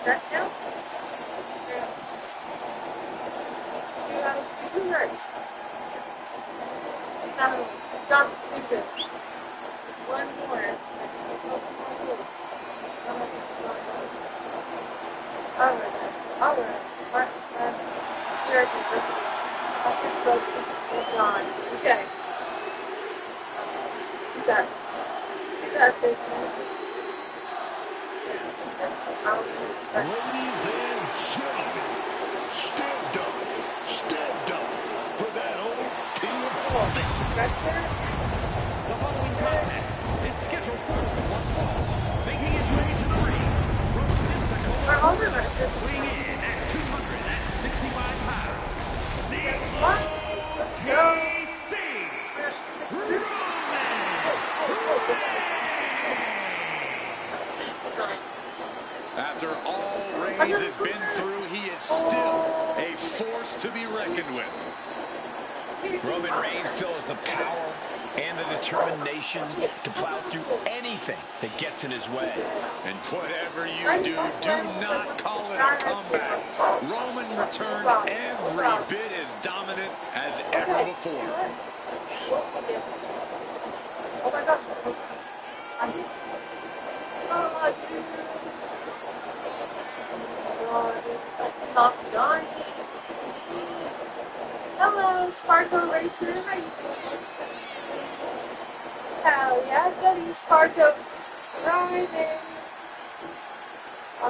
That's now. You nice. Jump into one more. Alright. Okay. You got this. Ladies and gentlemen, stand up for that old TFC. The following contest is scheduled for one fall, making his way to the ring from Pensacola, weighing in at 265 pounds, the OTC, Roman Reigns. After all Reigns has been through, he is still a force to be reckoned with. Roman Reigns still has the power and the determination to plow through anything that gets in his way. And whatever you do, do not call it a comeback. Roman returned every bit as dominant as ever before. Oh my God. Not done. Hello, Sparko Racer. How you doing? Hell yeah, buddy, Sparko subscribing. I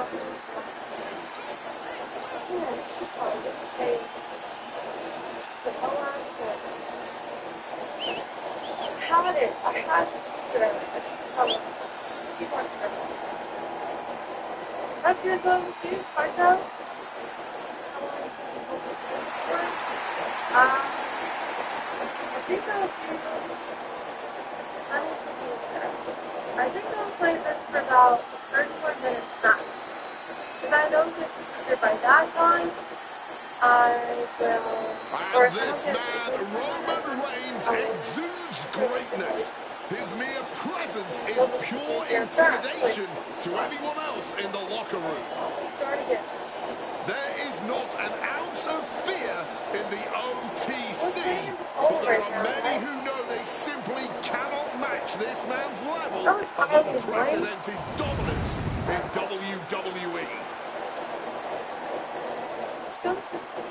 had it. Keep on Up your those dudes, Sparko. I think I'll play this for about 31 minutes max. Because I know that by that time, I will... And this man, Roman Reigns, exudes greatness. His mere presence is pure intimidation to anyone else in the locker room. Start again. There is not an ounce of fear in the OTC, but there are many who know they simply cannot match this man's level of unprecedented dominance in WWE. So simple.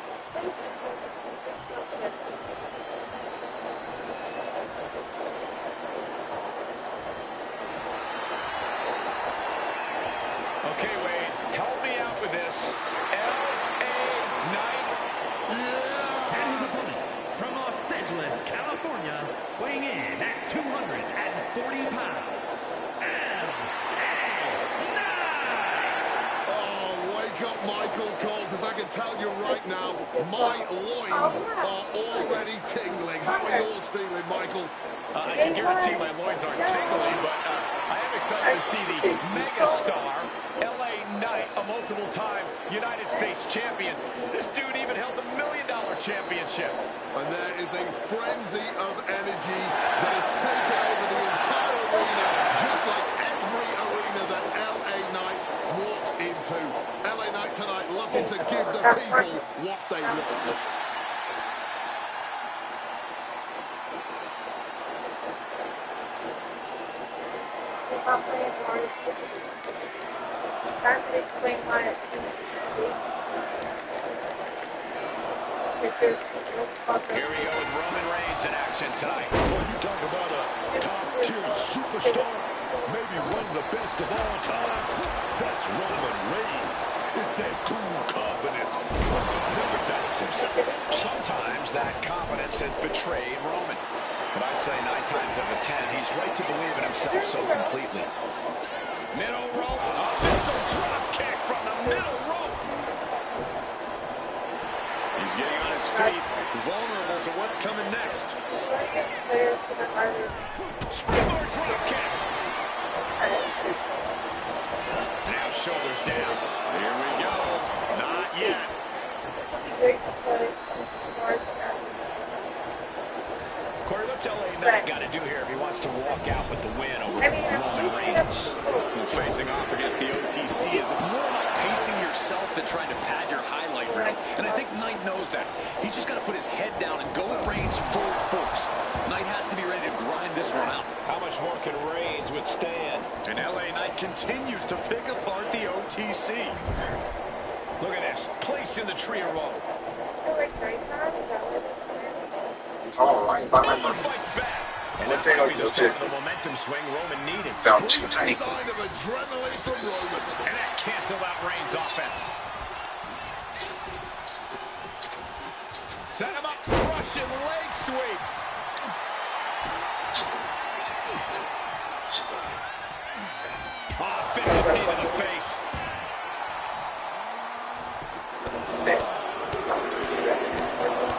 Okay, Wade, help me out with this. L.A. Knight. Yeah! And his opponent from Los Angeles, California, weighing in at 240 pounds, L.A. Knight. Oh, wake up, Michael Cole, because I can tell you right now, my loins are already tingling. How are yours feeling, Michael? I can guarantee my loins aren't tingling, but I am excited to see the megastar, L.A. Knight, a multiple-time United States champion. This dude even held the $1 million championship. And there is a frenzy of energy that has taken over the entire arena, just like every arena that L.A. Knight walks into. L.A. Knight tonight looking to give the people what they want. Time to explain why it's Here we go with Roman Reigns in action tonight. Well, you talk about a top-tier superstar, maybe one of the best of all time. That's Roman Reigns. It's that cool confidence. Never doubts himself. Sometimes that confidence has betrayed Roman. But I'd say 9 times out of 10, he's right to believe in himself so completely. Middle rope, a missile drop kick from the middle rope. He's getting on his feet, vulnerable to what's coming next. Springboard drop kick. Now shoulders down. Here we go. Not yet. Corey, What's LA Knight got to do here if he wants to walk out with the win over Roman Reigns? Facing off against the OTC is more about pacing yourself than trying to pad your highlight reel. And I think Knight knows that. He's just got to put his head down and go at Reigns full force. Knight has to be ready to grind this one out. How much more can Reigns withstand? And LA Knight continues to pick apart the OTC. Look at this. Placed in the trio roll. Roman fights back. And that's probably just the momentum swing Roman needed. Sign of adrenaline from Roman. And that canceled out Reigns' offense. Set him up. Russian leg sweep. Oh, vicious knee to the face.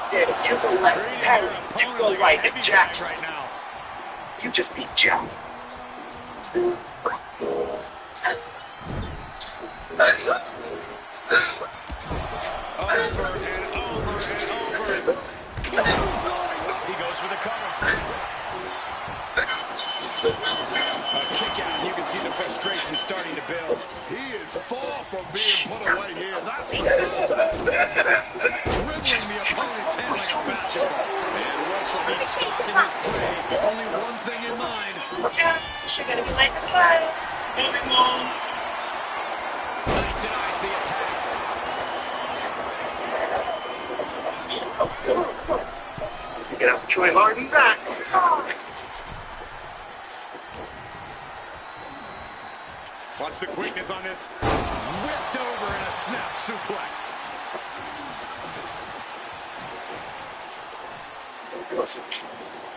Dude, you go left, Patty. You go right, and Jack. Right now. You just beat Jack. Over and over and over. He goes for the cover. A kick out, and you can see the frustration starting to build. He is far from being put away here, that's for certain. Dribbling the opponent's hand like a basketball. And Russell, he's stuck in his play. Only one thing in mind. You're gonna be late for class. Knight denies the attack. You're gonna have to try hard and back. Watch the quickness on this. Whipped over in a snap suplex.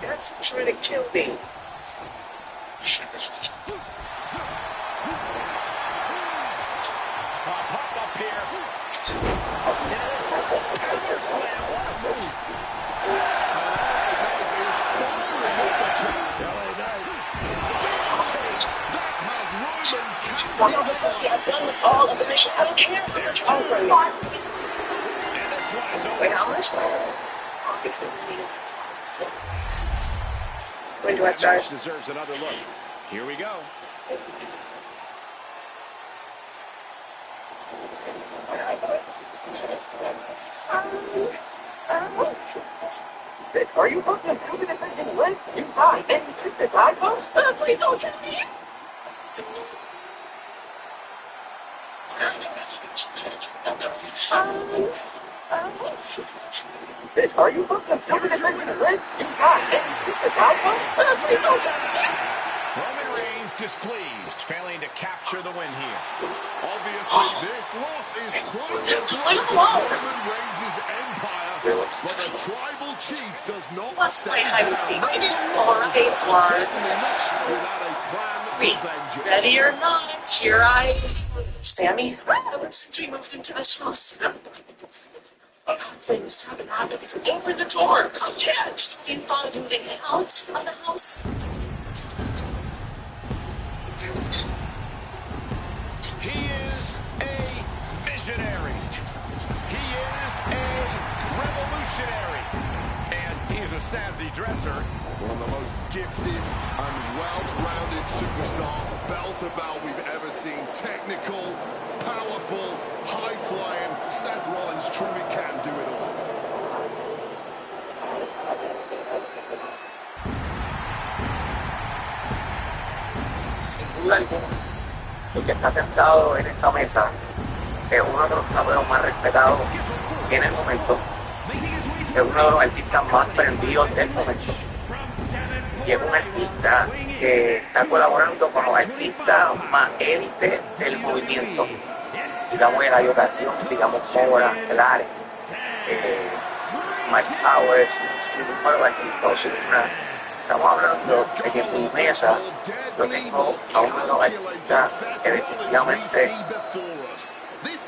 That's trying to kill me. Pop up here. Power slam. What a move. I've done with all of the missions. I don't care how much over you. And this one is over. Wait, how much? When do I start? Match deserves another look. Here we go. Are you both improving if I didn't win? You died. And you took the guy post? Please don't kill me. Are you both improving if I didn't win? You died. And you took the guy post? Please don't kill me. Roman Reigns displeased, failing to capture the win here. Obviously, this loss is clearly Roman Reigns' empire, but the tribal chief does not Let's play stand hide and down. seek. Alright, one. Definitely not without a plan for vengeance. Ready or not, here I am. Sammy, ever since we moved into this house, things haven't happened. Open the door, come catch. You thought of moving out of the house? He is a visionary. He is a revolutionary. And he's a snazzy dresser. One of the most gifted and well-rounded superstars, bell to bell, we've ever seen. Technical, powerful, high-flying. Seth Rollins truly can do it all. Sin duda alguna, el que está sentado en esta mesa es uno de los caballeros más respetados en el momento. Es uno de los artistas más prendidos del momento. Y es un artista que está colaborando con los artistas más élite del movimiento. Digamos el Ayotación, digamos Cobra, Clare, Mike Towers, sin número de artistas, sin una. Estamos hablando de que en mi mesa yo tengo a uno de los artistas que definitivamente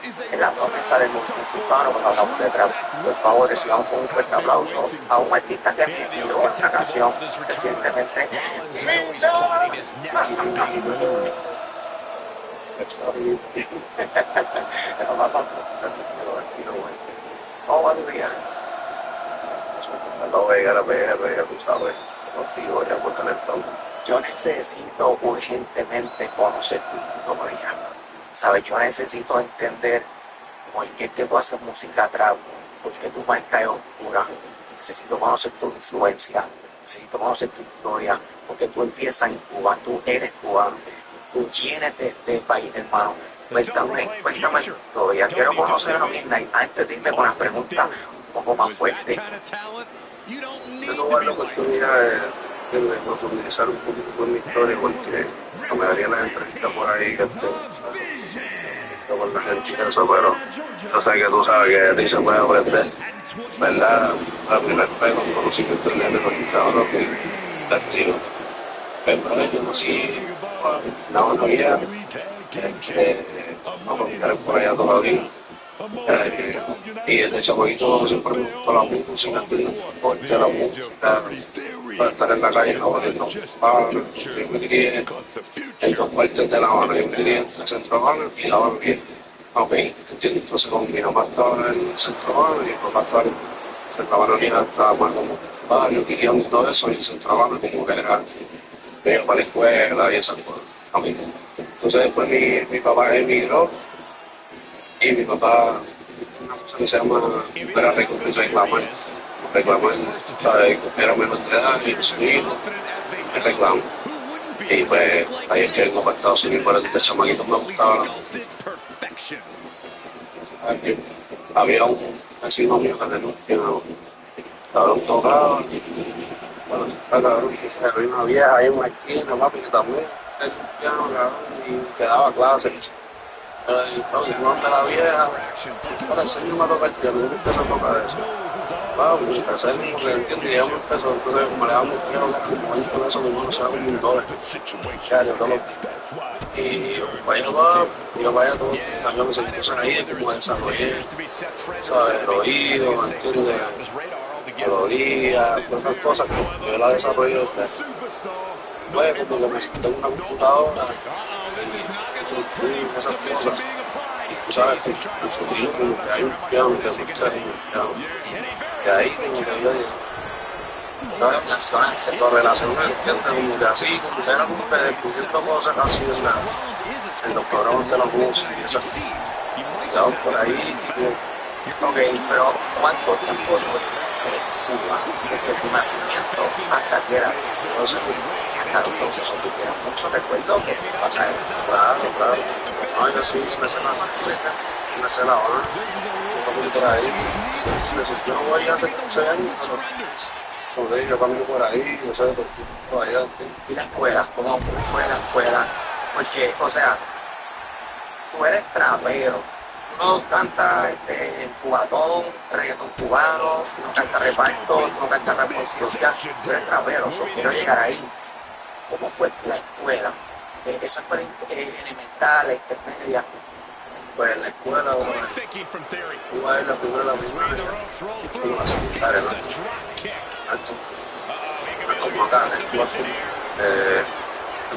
es la promesa del mundo mexicano cuando hablamos de trap. Por favor, recibamos un fuerte aplauso a un artista que me inspiró una canción recientemente. Oh, aleluya. No voy a llegar a ver, tú sabes. contigo ya por teléfono. Yo necesito urgentemente conocer tu historia. ¿Sabes? Yo necesito entender por qué que tú haces música trap, por qué tu marca es oscura. Necesito conocer tu influencia, necesito conocer tu historia, porque tú empiezas en Cuba, tú eres cubano, tú vienes de este país, hermano. Cuéntame tu historia. Quiero conocer a Midnight antes de irme con las preguntas un poco más fuertes. Yo no voy a la oportunidad de profundizar un poquito con mi historia porque no me daría la entrevista por ahí con la gente y eso, pero yo sé que tú sabes que a ti se puede aprender, ¿verdad? A primer pelo, un conocimiento de los cabrón y latino. Pero yo nací en la batería, no comunicar por allá todavía. Y desde chamaquito siempre me gustó la música, porque la música, para estar en la calle, no poniendo palos, yo me crié en dos partes de La Habana, yo me crié entre el centro Habana y La Habana Vieja. Ok, ¿entiendes? Entonces como mi mamá estaba en el centro Habana y mi papá estaba en La Habana Vieja, estaba más como barrio, guiando y todo eso, y el centro Habana como que era medio para la escuela y esas cosas. Entonces después mi papá emigró y mi papá, una cosa que se llama reclamar, ¿sabes? Era menor de edad y su hijo, el reclamo. Y pues ahí es que vengo para Estados Unidos, pero desde chamaquito me gustaba la música. Había un vecino mío que tenía un piano, cabrón tocaba, bueno, cabrón, que había una vieja ahí en una esquina, papi, que también tenía un piano, cabrón, y que daba clases. De la vieja, ahora enseño a tocar el piano, yo empecé a tocar eso. Wow, empecé como que entiendo, y ella me empezó, entonces como le damos, creo que era como 20 pesos, como no sé, como $1, diario, todos los días. Y yo vaya todo, también me enseñó cosas ahí, como desarrollé, ¿sabes? El oído, ¿entiendes? Melodía, todas esas cosas que yo la desarrollé desde. Luego como que me senté en una computadora y esas cosas. Y tú sabes, con su tío como que hay un piano que escucha ahí, un piano. Y ahí como que yo digo, se correlaciona, ¿entiendes? Como que así, como que era como que descubriendo cosas así en los programas de la música y esas cosas. Quedamos por ahí. Ok, pero ¿cuánto tiempo tú estuviste en Cuba desde tu nacimiento hasta que era? Entonces, hasta entonces tú tienes mucho recuerdo que te pasa en Claro. No, yo sí, me sé la banda, por ahí. Sí, yo no voy hace 15 años, pero como te dije, yo camino por ahí, yo sé por allá. ¿Y la escuela? ¿Cómo fue la escuela? Porque, o sea, tú eres trapero, tú no cantas cubatón, reggaetón cubano, tú no cantas reparto, tú no cantas rap conciencia, tú eres trapero, so, quiero llegar ahí. ¿Cómo fue la escuela? Esa escuela elemental, intermedia. Pues la escuela, Cuba es la primera, como la secundaria, ¿no? Como acá,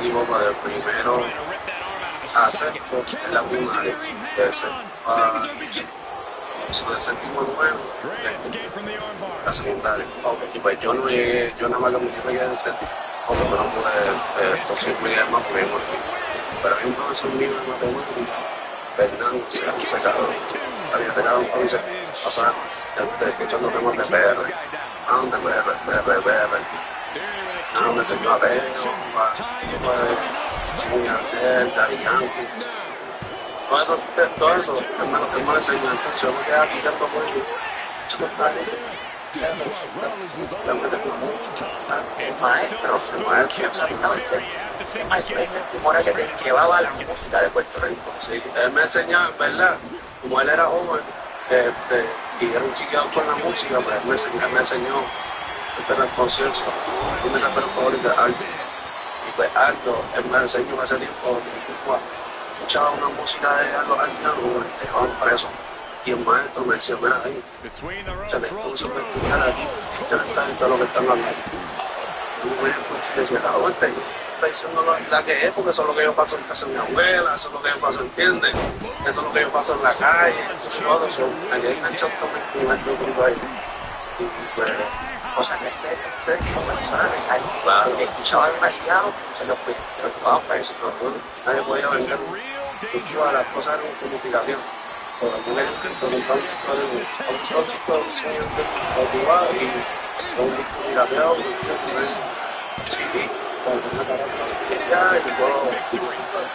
digo, de primero a sexto en la primaria, de sexto de séptimo a noveno, la secundaria. Y pues yo no llegué, yo nada más que me quedé en séptimo, porque no pude posibilidades más primos. Pero hay un profesor mío de matemáticas, Fernando, se quedó, había sacado un comienzo pasar escuchando temas de PR, me enseñó a Teo, Daddy Yankee, todo eso, hermano, él me enseñó, entonces yo me quedaba picando por él, El maestro, ese maestro ese era que te llevaba la música de Puerto Rico. Sí, él me enseñaba, ¿verdad? Como él era joven y era un chiqueado con la música, pues él me enseñó a tener conciencia. Mi rapero favorito es Aldo. Y pues Aldo, él me enseñó en ese tiempo, escuchaba una música de los aldeanos, te llevaban preso. Y el maestro me decía, mira ahí, ya le estoy sobre escuchar aquí, ya le está gente lo que están hablando. Y yo voy a escuchar y decía, cabrón, está diciendo la que es, porque eso es lo que yo paso en casa de mi abuela, eso es lo que yo paso, ¿entiendes? Eso es lo que yo paso en la calle, eso es todo, me quedé enganchado con el primer grupo ahí. Y pues, cosas que se pueden conversar, escuchaba demasiado, se lo tomaba para eso, pero nadie podía vender mucho a las cosas eran como tiración. Por alguna vez que preguntamos a un tóxico cultivado y un disco tirateado, CD, con una carátula y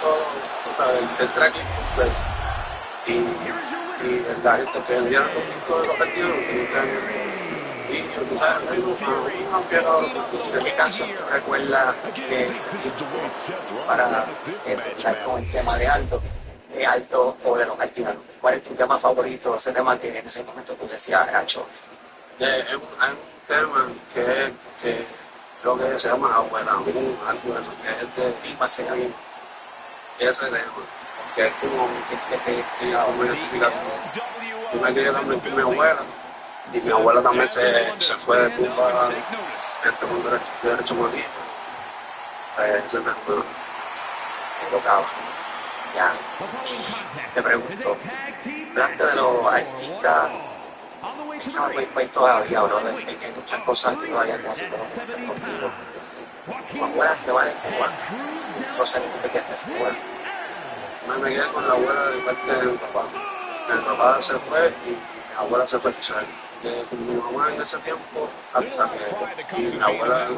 todo, ¿sabes? El tracking completo. Y la gente que vendía los discos de los partidos, y tú sabes, ¿de qué canción tú recuerdas de ese tiempo para empezar con el tema de Alto o de los Haitianos? ¿Cuál es tu tema favorito? Ese tema que en ese momento tú decías, Gacho. Hay un tema que creo que se llama Abuela Mú, algo de eso, que es de Lima, se llama. ese tema, que es como muy identificativo. Yo me crié también con mi abuela, y mi abuela también se fue de tumba con derecho a morir. Ese tema, que tocaba. Ya, te pregunto, delante de los artistas, esa muy todavía, bro, hay muchas cosas que todavía te hacen contigo. Tu abuela se va de Cuba, no sé cómo te quedas de esa abuela. me quedé con la abuela de parte de mi papá. Mi papá se fue y mi abuela se fue a Israel. Con mi mamá en ese tiempo, hasta que y la abuela de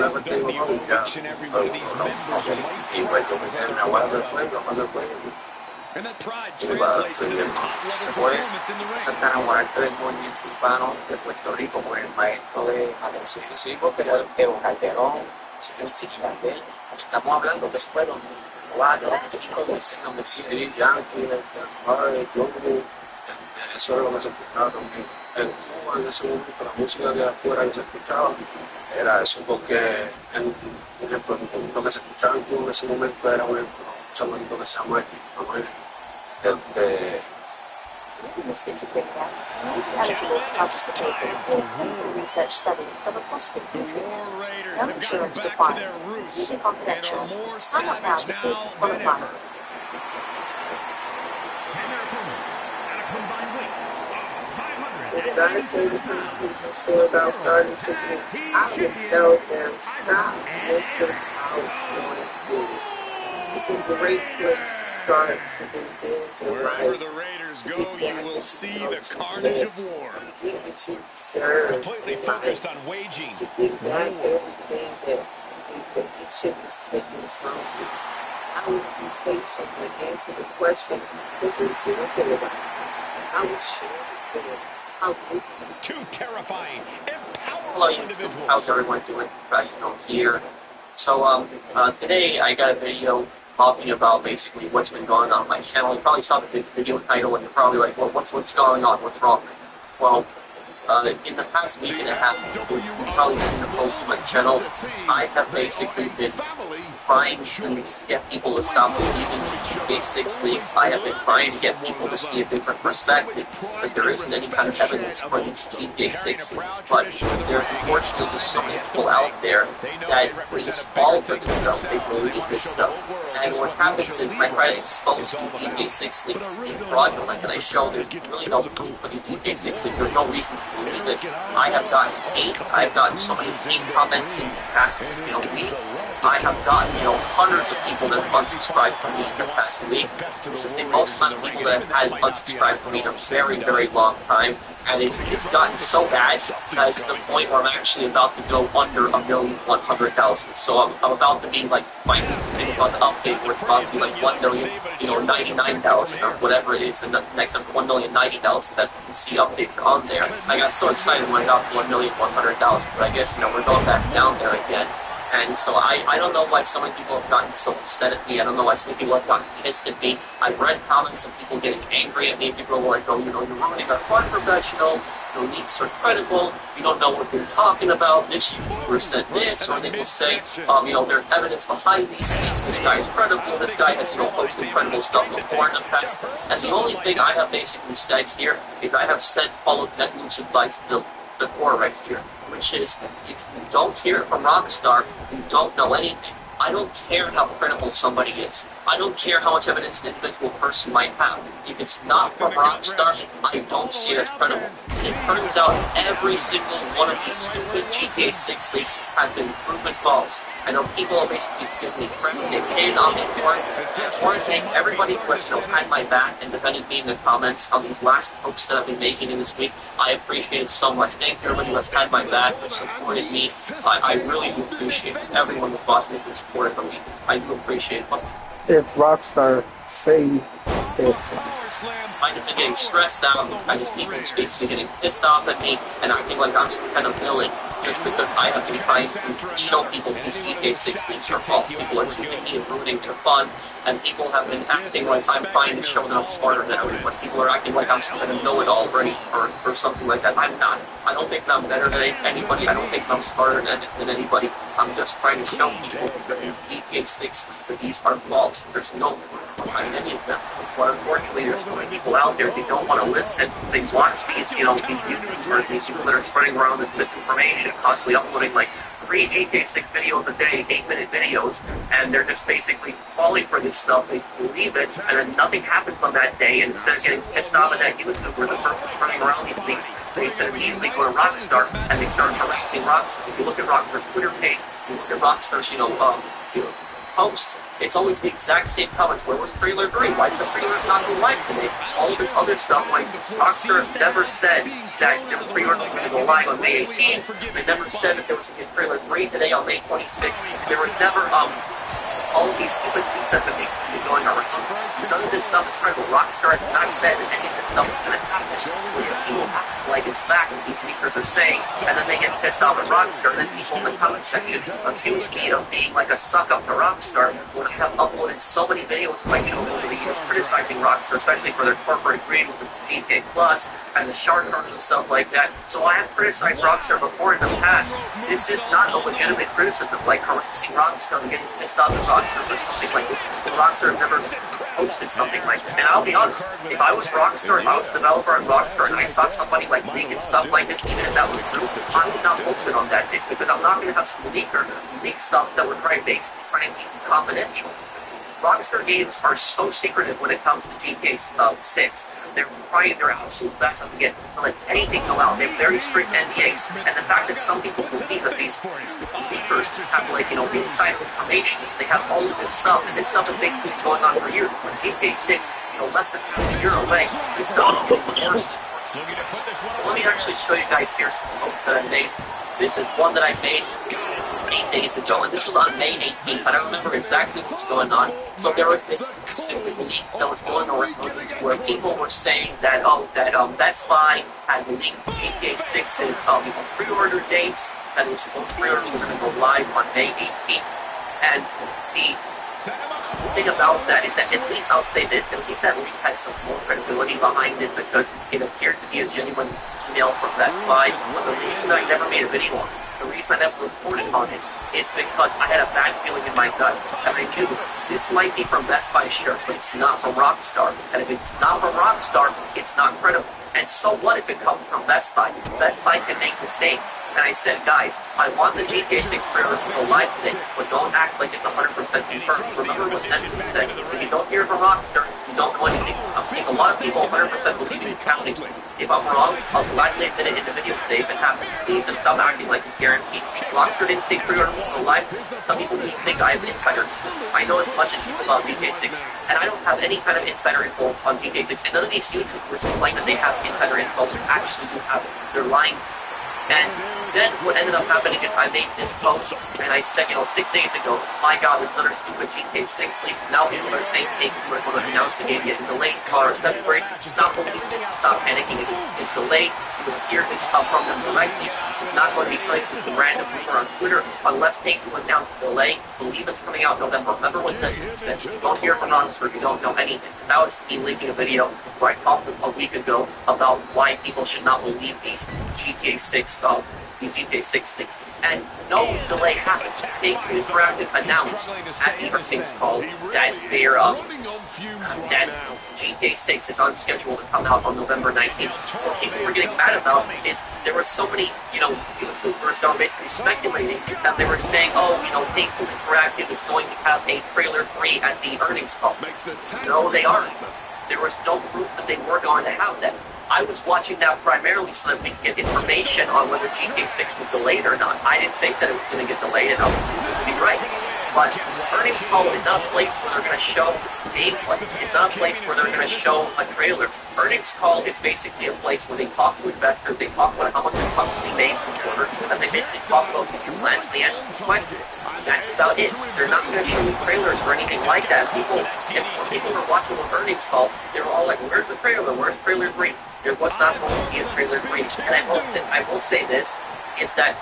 parte de mi papá, ya, y pues yo me quedé, mi abuela se fue, mi papá se fue. Se puede saltar a enamorarte del movimiento urbano de Puerto Rico por el maestro de Atención, Sí, porque Evo Calderón, Wisin y Yandel. Estamos hablando que fueron 4 o 5 veces no me siguen. sí, Yankee, eso era lo que se escuchaba también. En Cuba, en ese momento, la música de afuera que se escuchaba era eso, porque, por ejemplo, lo que se escuchaba en Cuba en ese momento era un chamanito que se llama Manuel. This schizophrenia may be eligible to participate in a full clinical research study of a possible new treatment. No insurance required. Completely confidential. Sign up now to see if you qualify. If guys say the same people say about starting treatment, I would tell them, stop Mr. House going. It's a great place to start to rebuild your life. Wherever the Raiders go, you will see the carnage of war. Get what you deserve. Completely focused on waging to get back everything that you should have taken from you. I would be patient and answer the questions that you're thinking about. I would share with them how we two terrifying and Hello powerful YouTube, individuals. how's everyone doing? Professional here. So today I got a video talking about basically what's been going on my channel. You probably saw the video title and you're probably like, well, what's going on? What's wrong? Well, in the past week and a half, you've probably seen the posts on my channel. I have basically been trying to get people to stop believing in 2K6 leagues. I have been trying to get people to see a different perspective, but there isn't any kind of evidence for these 2K6 leagues. But there's unfortunately so many people out there that just fall for this stuff. They believe this stuff. And what happens is I try to expose 2K6 leagues as being fraudulent, and I show there's really no proof for these 2K6 leagues. There's no reason to believe it. I have gotten hate. I've gotten so many hate comments in the past week. I have gotten, hundreds of people that have unsubscribed from me in the past week. This is the most amount of people that have had unsubscribed from me in a very, very long time. And it's gotten so bad that it's to the point where I'm actually about to go under 1,100,000. So I'm about to be like finding things on the update where it's about to be like 1,099,000 or whatever it is. The next 1,090,000 that you see updated on there. I got so excited when I got 1,100,000, but I guess we're going back down there again. And so I don't know why so many people have gotten so upset at me. I don't know why so many people have gotten pissed at me. I've read comments of people getting angry at me. People are like, you're ruining our fun professional. Your leaks are credible. You don't know what you're talking about. This YouTuber said this, or they will say, there's evidence behind these tweets. This guy is credible. This guy has, posted credible stuff before in the past. And the only thing I have basically said here is I have followed that news advice before right here, which is if you don't hear it from Rockstar, you don't know anything. I don't care how credible somebody is. I don't care how much evidence an individual person might have. If it's not from Rockstar, I don't see it as credible. It turns out every single one of these stupid GTA 6 leaks has been proven false. I know people are basically just giving me credit. They pinned on me for it. I want to thank everybody who has behind my back and defended me in the comments on these last posts that I've been making in this week. I appreciate it so much. Thank you everybody who has had my back, who supported me. I really do appreciate everyone who fought me, who supported me. I do appreciate it. If Rockstar say it, I've been getting stressed out, I just people just basically getting pissed off at me and acting like I'm some kind of villain just because I have been trying to show people these GTA 6 leaks are false. People are keeping me and rooting their fun, and people have been acting like I'm trying to show that I'm smarter than everyone. People are acting like I'm some kind of know-it-all or something like that. I'm not. I don't think I'm better than anybody. I don't think I'm smarter than anybody. I'm just trying to show people that these GTA 6 leaks, that these are false. There's no proof behind any of them. But unfortunately, there's so many people out there, they don't want to listen. They want these, these YouTubers, these people that are spreading around this misinformation, constantly uploading like 3 GTA 6 videos a day, 8-minute videos, and they're just basically falling for this stuff. They believe it, and then nothing happens on that day, and instead of getting pissed off at that YouTuber, the person spreading around these leaks, they instead immediately go to Rockstar, and they start harassing Rockstar. If you look at Rockstar's Twitter page, you look at Rockstar's, posts, it's always the exact same comments. Where was Trailer 3? Why did the trailers not go live today? All of this other stuff, like Rockstar has never said that the trailers were going to go live on May 18th. They never said that there was going to be Trailer 3 today on May 26th. There was never, all of these stupid things that have basically been going around. None of this stuff is credible. Rockstar has not said that any of this stuff is going to happen. People act like it's fact what these leakers are saying, and then they get pissed off at Rockstar, and then people in the comment section accuse me of being like a suck-up to Rockstar when I have uploaded so many videos of my channel over the years criticizing Rockstar, especially for their corporate greed with the GTA Plus and the shard cards and stuff like that. So I have criticized Rockstar before in the past. This is not a legitimate criticism, like harassing Rockstar and getting pissed off at Rockstar or something like this. Rockstar has never posted something like that. And I'll be honest, if I was Rockstar, if I was a developer at Rockstar, and I saw somebody like leaking stuff like this, even if that was true, I would not post it on that day, because I'm not going to have some leaker leak stuff that would try to keep it confidential. Rockstar games are so secretive when it comes to GTA 6. They're trying their absolute best not to let anything go out. They have very strict NDAs, and the fact that some people believe that these leakers have inside information, they have all of this stuff, and this stuff is basically going on for years. When GTA 6, less than a year away, this stuff is getting worse. Let me actually show you guys here some posts that I made. This is one that I made 8 days ago, and this was on May 18th. I don't remember exactly what's going on. So there was this stupid leak that was going around where people were saying that Best Buy had leaked GTA 6's pre-order dates, that it was supposed to pre-orders were going to go live on May 18th. And the thing about that is that, at least I'll say this, at least that leak had some more credibility behind it, because it appeared to be a genuine email from Best Buy. But the reason I never made a video on it, the reason I never reported on it, is because I had a bad feeling in my gut, and I knew this might be from Best Buy, sure, but it's not from Rockstar. And if it's not from Rockstar, it's not credible. And so what if it comes from Best Buy? Best Buy can make mistakes. And I said, guys, I want the GTA 6 trailers to go live today, but don't act like it's 100% confirmed. Remember what Nestor said. If you don't hear from Rockstar, you don't know anything. I'm seeing a lot of people 100% believing it's happening. If I'm wrong, I'll gladly admit it in the video today if it happens. Please just stop acting like it's guaranteed. Rockstar didn't say pre-order will go live. Some people think I have insider. I know as much as you about GTA 6, and I don't have any kind of insider info on GTA 6. And none of these YouTubers claim that they have insider info actually do have it. They're lying. And then what ended up happening is I made this post, and I said, 6 days ago, my god, there's another stupid GTA 6 leak. Now people are saying, hey, we're going to announce the game getting delayed. Cars, February. Stop believing this. Stop panicking. It's delayed. You will hear this stuff from them directly. This is not going to be placed as a random rumor on Twitter unless they do announce the delay. Believe it's coming out in November. Remember what Nestor said. You don't hear from us or you don't know anything. That was me leaking a video where I talked a week ago about why people should not believe these GTA 6 these GTA 6 things. And no delay happened. Take-Two Interactive announced at the earnings call that that GTA 6 is on schedule to come out on November 19th. What people were getting mad about is there were so many, YouTubers that were basically speculating that they were saying, Take-Two Interactive is going to have a trailer 3 at the earnings call. No, they aren't. There was no proof that they were going to have that. I was watching that primarily so that we could get information on whether GTA 6 was delayed or not. I didn't think that it was going to get delayed, and I was supposed to be right. But earnings call is not a place where they're going to show gameplay. It's not a place where they're going to show a trailer. Earnings call is basically a place where they talk to investors, they talk about how much they publicly made per quarter, and they basically talk about future plans and the answers to questions. That's about it. They're not going to show you trailers or anything like that. If people were watching the earnings call, they were all like, where's the trailer? Where's trailer 3? There was not going to be a trailer 3. And I will say this, is that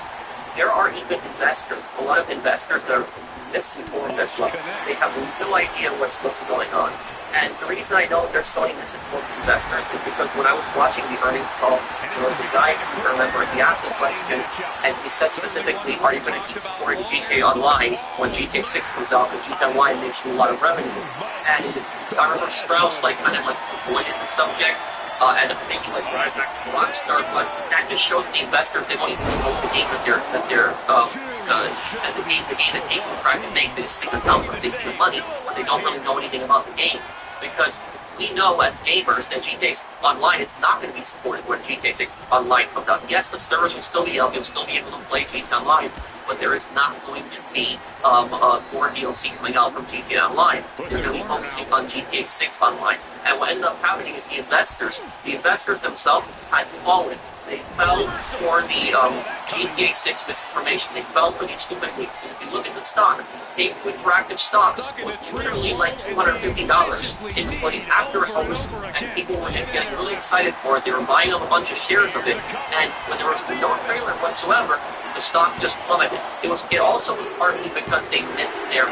there are even investors, a lot of investors that are misinformed as well. They have no idea what's going on. And the reason I know they're so misinformed investors is because when I was watching the earnings call, there was a guy, if you remember, he asked a question, and he said specifically, are you going to keep supporting GTA Online when GTA 6 comes out, and GTA Online makes you a lot of revenue? And I remember Strauss kind of avoided the subject, and I'm thinking right back to Rockstar, but that just shows the investors they don't even know the game that the game that Take-Two Interactive makes. They just see the number, they see the money, but they don't really know anything about the game. Because we know as gamers that GTA Online is not going to be supported when GTA 6 Online comes out. Yes, the servers will still be up, you'll still be able to play GTA Online, but there is not going to be more DLC coming out from GTA Online. They're going to be focusing on GTA 6 Online. And what ended up happening is the investors themselves had fallen. They fell for the GTA 6 misinformation. They fell for these stupid leaks. If you look at the stock, Take-Two Interactive stock was literally like $250. It was like after hours, and people were getting really excited for it. They were buying up a bunch of shares of it, and when there was no trailer whatsoever, the stock just plummeted. It also was partly because they missed their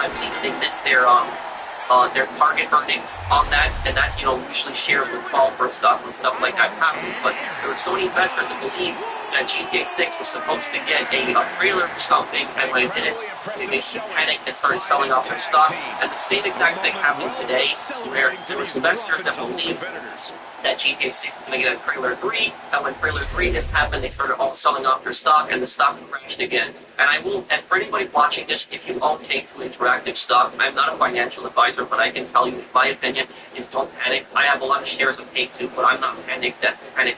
target earnings on that, and that's, usually shares would fall for stuff and stuff like that happened. But there were so many investors that believed that GTA 6 was supposed to get a trailer or something, and when it didn't, they basically panicked and started selling off their stock. And the same exact thing happened today, where there was investors that believed that GTA 6 was going to get a trailer 3, and when trailer 3 didn't happen, they started all selling off their stock, and the stock crashed again. And for anybody watching this, if you own Take-Two Interactive stock, I'm not a financial advisor, but I can tell you, in my opinion, is don't panic. I have a lot of shares of Take-Two, but I'm not panicked at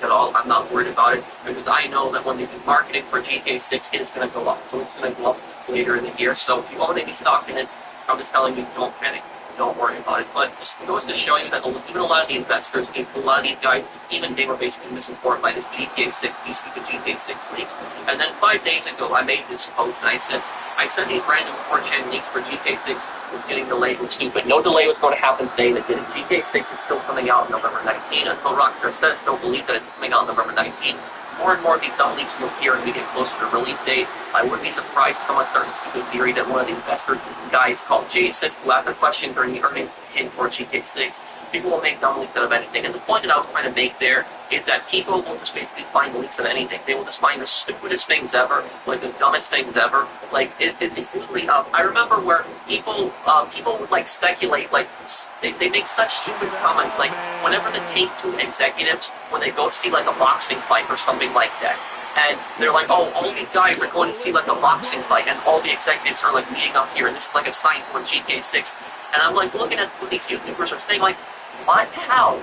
all. I'm not worried about it, because I know that when they do marketing for GTA 6, it's going to go up. So it's going to go up later in the year. So if you own any stock in it, I'm just telling you, don't panic. Don't worry about it. But just goes to show you that even a lot of the investors, a lot of these guys, even they were basically misinformed by the GTA 6, these stupid GTA 6 leaks. And then 5 days ago, I made this post, and I said these random 4chan leaks for GTA 6 was getting delayed and stupid. No delay was going to happen today. That didn't. GTA 6 is still coming out November 19th. Until Rockstar says so, believe that it's coming out November 19th. More and more of these dumb leaks will appear and we get closer to the release date. I wouldn't be surprised if someone started to the theory that one of the investor guys called Jason, who asked a question during the earnings hint for GTA 6, people will make dumb leaks out of anything. And the point that I was trying to make there is that people will just basically find leaks of anything. They will just find the stupidest things ever, like the dumbest things ever. Like, it's literally, I remember where people would speculate, they make such stupid comments, like whenever the Take-Two executives, when they go see a boxing fight or something like that, and they're like, oh, all these guys are going to see a boxing fight, and all the executives are meeting up here, and this is a sign for GTA 6. And I'm looking at what these YouTubers are saying, what? How?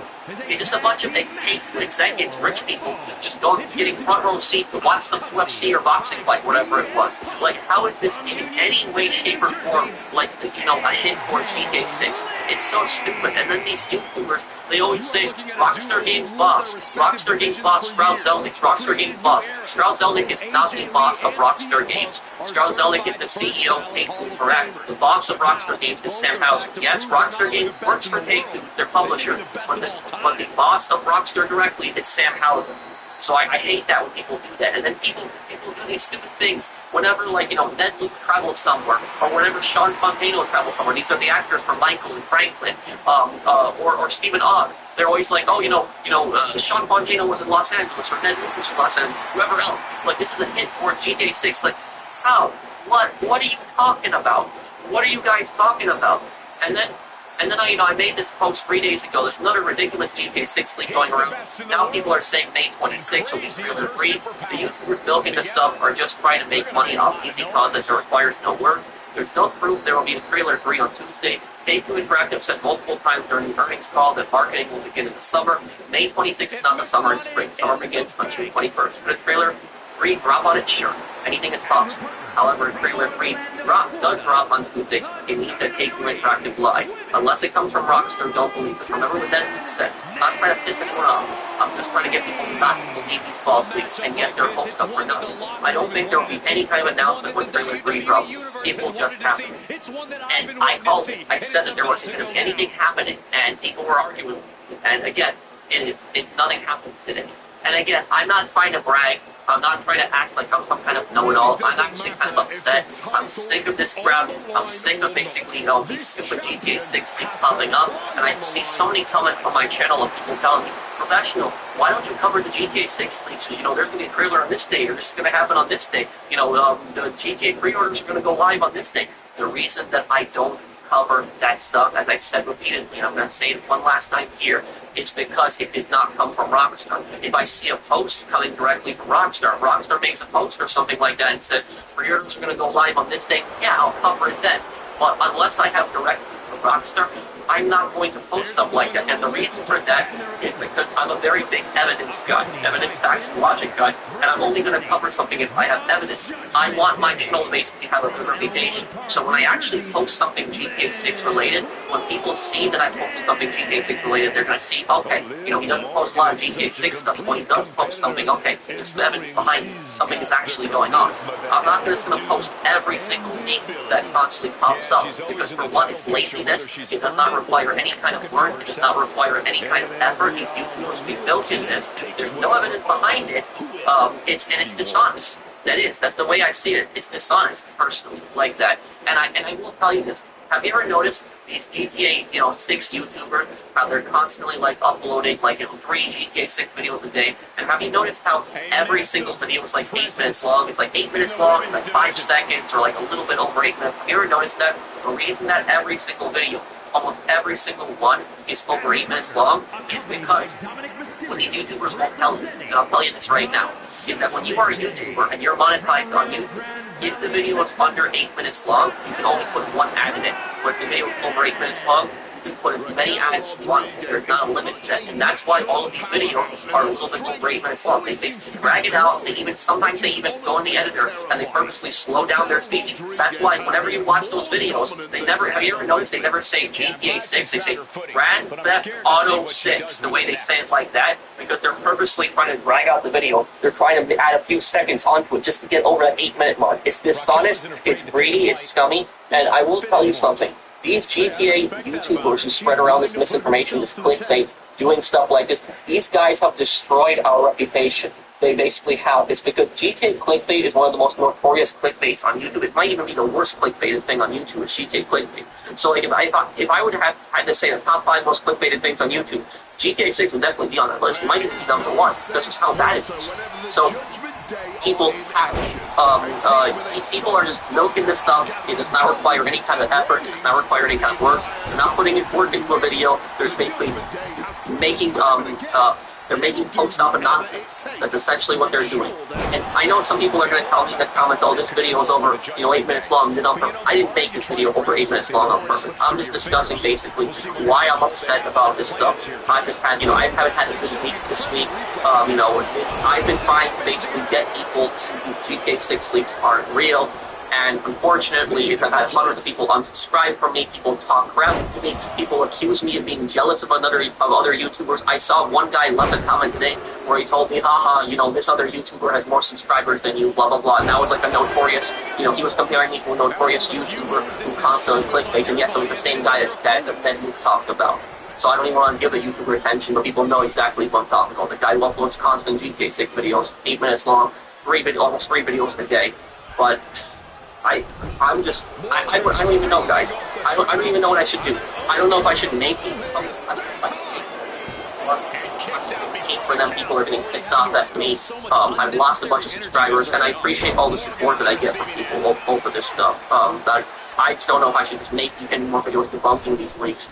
It's just a bunch of Take-Two executives, rich people, just getting front row seats to watch some UFC or boxing fight, whatever it was. How is this in any way, shape, or form, a hint for GTA 6? It's so stupid. And then these YouTubers, they always say, Rockstar Games boss. Rockstar Games boss, Strauss Zelnick. Rockstar Games boss. Strauss Zelnick is not the boss of Rockstar Games. Strauss Zelnick is the CEO of Take-Two Interactive. The boss of Rockstar Games is Sam Houser. Yes, Rockstar Games works for Take-Two, their publisher, but the boss of Rockstar directly is Sam Houser. So I hate that when people do that. And then people do these stupid things whenever, like, Ned Luke travels somewhere, or whenever Sean Fontano travels somewhere. These are the actors from Michael and Franklin, or Stephen Ogg. They're always like, oh, Sean Fontano was in Los Angeles, or Ned Luke was in Los Angeles, whoever else. Like, this is a hit for GTA 6. Like, how? What are you talking about? What are you guys talking about? And then I made this post 3 days ago. There's another ridiculous GTA 6 leak going around. Now people are saying May 26th will be trailer free. The YouTubers milking this stuff are just trying to make money off easy content that requires no work. There's no proof there will be a trailer free on Tuesday. Take-Two Interactive said multiple times during the earnings call that marketing will begin in the summer. May 26th is not the summer, it's spring. Summer begins on June 21st. For the trailer free, drop on it, sure. Anything is possible. However, a trailer free does drop on Tuesday. It means that Take-Two Interactive lied. Unless it comes from Rockstar, don't believe it. Remember what that leak said. I'm not trying to piss anyone off. I'm just trying to get people not to believe these false leaks and get their hopes up for nothing. I don't think there will be any kind of announcement when trailer free drops. It will just happen. And I called it. I said that there wasn't going to be anything happening, and people were arguing. And again, nothing happened today. And again, I'm not trying to brag. I'm not trying to act like I'm some kind of know-it-all. I'm actually kind of upset. I'm sick of this crowd. I'm sick of basically, these stupid GTA 6 things popping up. And I see so many comments on my channel of people telling me, Professional, why don't you cover the GTA 6 leaks? There's going to be a trailer on this day, or this is going to happen on this day. The GTA pre-orders are going to go live on this day. The reason that I don't cover that stuff, as I've said repeatedly, and I'm going to say it one last time here, is because it did not come from Rockstar. If I see a post coming directly from Rockstar makes a post or something like that and says, pre-orders are going to go live on this day, yeah, I'll cover it then. But unless I have direct from Rockstar, I'm not going to post stuff like that. And the reason for that is because I'm a very big evidence guy, evidence, facts, and logic guy, and I'm only going to cover something if I have evidence. I want my channel to basically have a good reputation. So when I actually post something GTA 6 related, when people see that I posted something GTA 6 related, they're going to see, okay, he doesn't post a lot of GTA 6 stuff. When he does post something, okay, there's the evidence behind it. Something is actually going on. I'm not just going to post every single leak that constantly pops up, because for one, it's laziness. It does not require any kind of work. It does not require any kind of effort. These YouTubers be built in this. There's no evidence behind it. It's dishonest. That's the way I see it. It's dishonest, personally, like that. And I will tell you this. Have you ever noticed these GTA, 6 YouTubers, how they're constantly, uploading, 3 GTA 6 videos a day? And have you noticed how every single video is, 8 minutes long? It's, 8 minutes long, 5 seconds, or, a little bit over 8 minutes. Have you ever noticed that? The reason that every single video, almost every single one, is over 8 minutes long is because what these YouTubers won't tell you, and I'll tell you this right now, is that when you are a YouTuber and you're monetized on YouTube, if the video is under 8 minutes long, you can only put one ad in it. But if the video is over 8 minutes long, you can put as many ads as you want. There's not a limit to that. And that's why all of these videos are a little bit over 8 minutes long. They basically drag it out. Sometimes they even go in the editor and they purposely slow down their speech. That's why whenever you watch those videos, have you ever noticed they never say GTA 6? They say Grand Theft Auto 6, the way they say it like that, because they're purposely trying to drag out the video. They're trying to add a few seconds onto it just to get over that 8 minute mark. It's dishonest, it's greedy, it's scummy, and I will tell you something. These GTA YouTubers who spread around this misinformation, this clickbait, doing stuff like this, these guys have destroyed our reputation. They basically have. It's because GTA clickbait is one of the most notorious clickbaits on YouTube. It might even be the worst clickbaited thing on YouTube is GTA clickbait. So if I would have had to say the top 5 most clickbaited things on YouTube, GTA 6 would definitely be on that list. It might even be number 1. That's just how bad it is. So people are just milking this stuff. It does not require any kind of effort. It does not require any kind of work. They're not putting work into a video. They're basically making they're making post-op nonsense. That's essentially what they're doing. And I know some people are going to tell me in the comments, oh, this video is over 8 minutes long. I didn't make this video over 8 minutes long on purpose. I'm just discussing basically why I'm upset about this stuff. I've just had, I haven't had a good week this week. I've been trying to basically get people to see these GTA 6 leaks aren't real. And unfortunately, I've had hundreds of people unsubscribe from me, people talk crap to me, people accuse me of being jealous of other YouTubers. I saw one guy left a comment today where he told me, haha, this other YouTuber has more subscribers than you, blah, blah, blah. And that was like a notorious, he was comparing me to a notorious YouTuber who constantly clickbait, and yes, it was the same guy that Luke talked about. so I don't even want to give the YouTuber attention, but people know exactly what I'm talking about. The guy uploads constant GTA 6 videos, 8 minutes long, almost 3 videos a day. But I don't even know, guys. I don't even know what I should do. I don't know if I should make these posts. For them, people are getting pissed off at me. I've lost a bunch of subscribers, and I appreciate all the support that I get from people over this stuff. But I just don't know if I should just make any more videos debunking these leaks.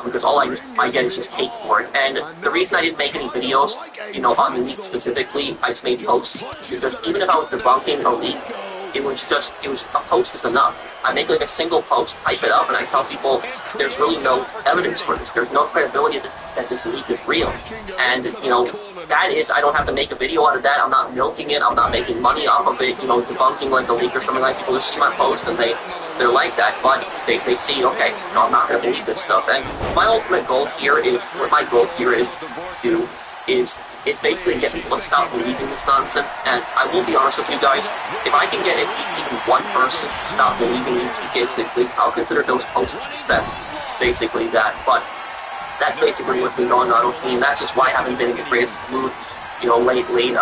Because all I get is just hate for it. And the reason I didn't make any videos, you know, on the leak specifically, I just made posts, because even if I was debunking a leak, a post is enough. I make like a single post, type it up, and I tell people there's really no evidence for this. There's no credibility that this leak is real. And, you know, that is, I don't have to make a video out of that. I'm not milking it. I'm not making money off of it, you know, debunking like a leak or something like that. People just see my post and they're like that, but they see, okay, no, I'm not going to believe this stuff. And my ultimate goal here is, it's basically get people to stop believing this nonsense. And I will be honest with you guys, if I can get even one person to stop believing in GTA 6 leak, I'll consider those posts that, basically that. But that's basically what's been going on with me, and that's just why I haven't been in the greatest mood, you know, lately.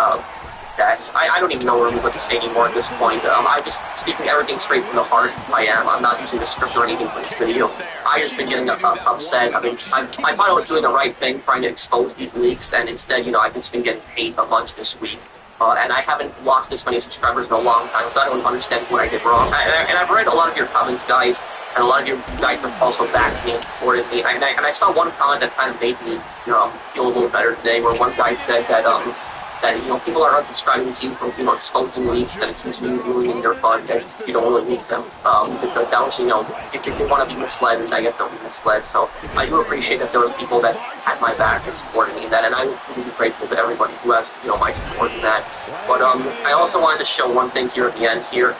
That I don't even know what to say anymore at this point. I'm just speaking everything straight from the heart. I'm not using the script or anything for this video. I just been getting upset. I thought I was doing the right thing, trying to expose these leaks, and instead, you know, I've just been getting hate a bunch this week. And I haven't lost this many subscribers in a long time, so I don't understand what I did wrong. And I've read a lot of your comments, guys, and a lot of you guys have also backed me and supported me. And I saw one comment that kind of made me, you know, feel a little better today, where one guy said that you know, people are unsubscribing to you from, you know, exposing leaks, that it seems to be ruining their fun, that you don't really need them. Because that was, you know, if they want to be misled, I guess they'll be misled. So I do appreciate that there were people that had my back and supported me in that, and I would truly be grateful to everybody who has, you know, my support in that. But I also wanted to show one thing here at the end here.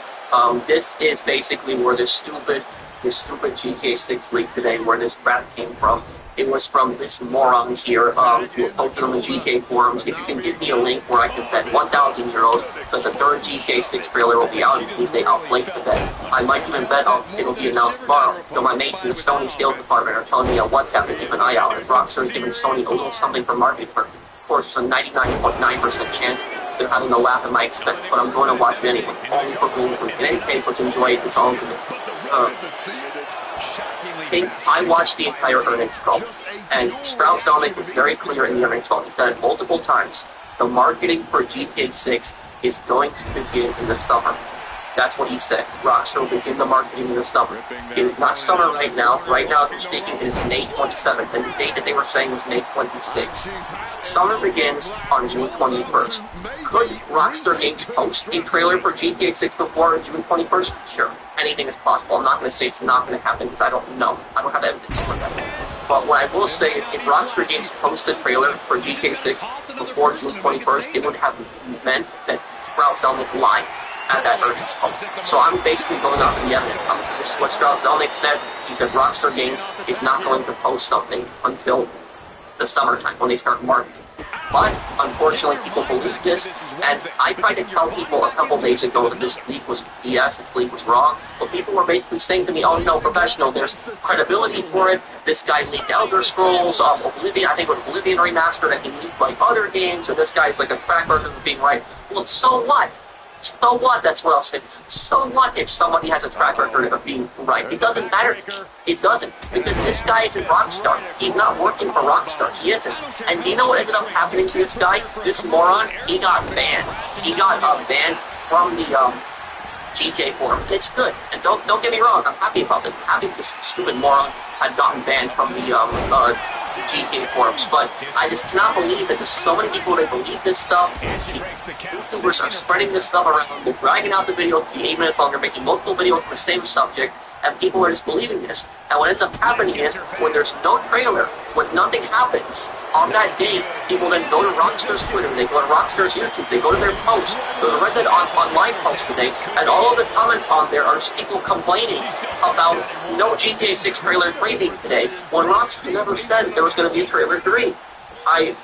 This is basically where this stupid GTA 6 leak today, where this rap came from. It was from this moron here, who posted on the GTA forums. If you can give me a link where I can bet 1,000 euros that the third GTA 6 trailer will be out in Tuesday, I'll place the bet. I might even bet it'll be announced tomorrow. So my mates in the Sony sales department are telling me on WhatsApp to keep an eye out, and Rockstar is giving Sony a little something for marketing purposes. Of course, there's a 99.9% chance they're having a laugh at my expense, but I'm going to watch it anyway. Only for Bloomberg. In any case, let's enjoy it. It's all good. I watched the entire earnings call, and Strauss-Zelnick was very clear in the earnings call. He said it multiple times. The marketing for GTA 6 is going to begin in the summer. That's what he said. Rockstar will begin the marketing in the summer. It is not summer right now. Right now, as we're speaking, it is May 27th, and the date that they were saying was May 26th. Summer begins on June 21st. Could Rockstar Games post a trailer for GTA 6 before June 21st? Sure. Anything is possible. I'm not going to say it's not going to happen because I don't know. I don't have evidence for that. But what I will say, if Rockstar Games posts a trailer for GTA 6 before June 21st, it would have meant that Strauss-Zelnick lied at that earnings call. So I'm basically going off of the evidence. This is what Strauss-Zelnick said. He said Rockstar Games is not going to post something until the summertime when they start marketing. But, unfortunately, people believe this, and I tried to tell people a couple days ago that this leak was BS, this leak was wrong, but people were basically saying to me, oh no, professional, there's credibility for it, this guy leaked Elder Scrolls, Oblivion, I think it was Oblivion Remastered, and he leaked like other games, and this guy's like a track record of being right. Well, so what? So what? That's what I'll say. So what if somebody has a track record of being right? It doesn't matter to me. It doesn't. Because this guy isn't Rockstar. He's not working for Rockstar. He isn't. And do you know what ended up happening to this guy? This moron? He got banned. He got banned from the GTA forum. It's good. And don't get me wrong. I'm happy about it. I'm happy this stupid moron had gotten banned from the GTA forums, but I just cannot believe that there's so many people that believe this stuff. YouTubers are spreading this stuff around, they're dragging out the video to be 8 minutes longer, making multiple videos on the same subject, and people are just believing this. And what ends up happening is, when there's no trailer, when nothing happens, on that day, people then go to Rockstar's Twitter, they go to Rockstar's YouTube, they go to their posts, go to Reddit online posts today, and all of the comments on there are just people complaining about no GTA 6 trailer 3 being today, when Rockstar never said there was going to be a trailer 3. I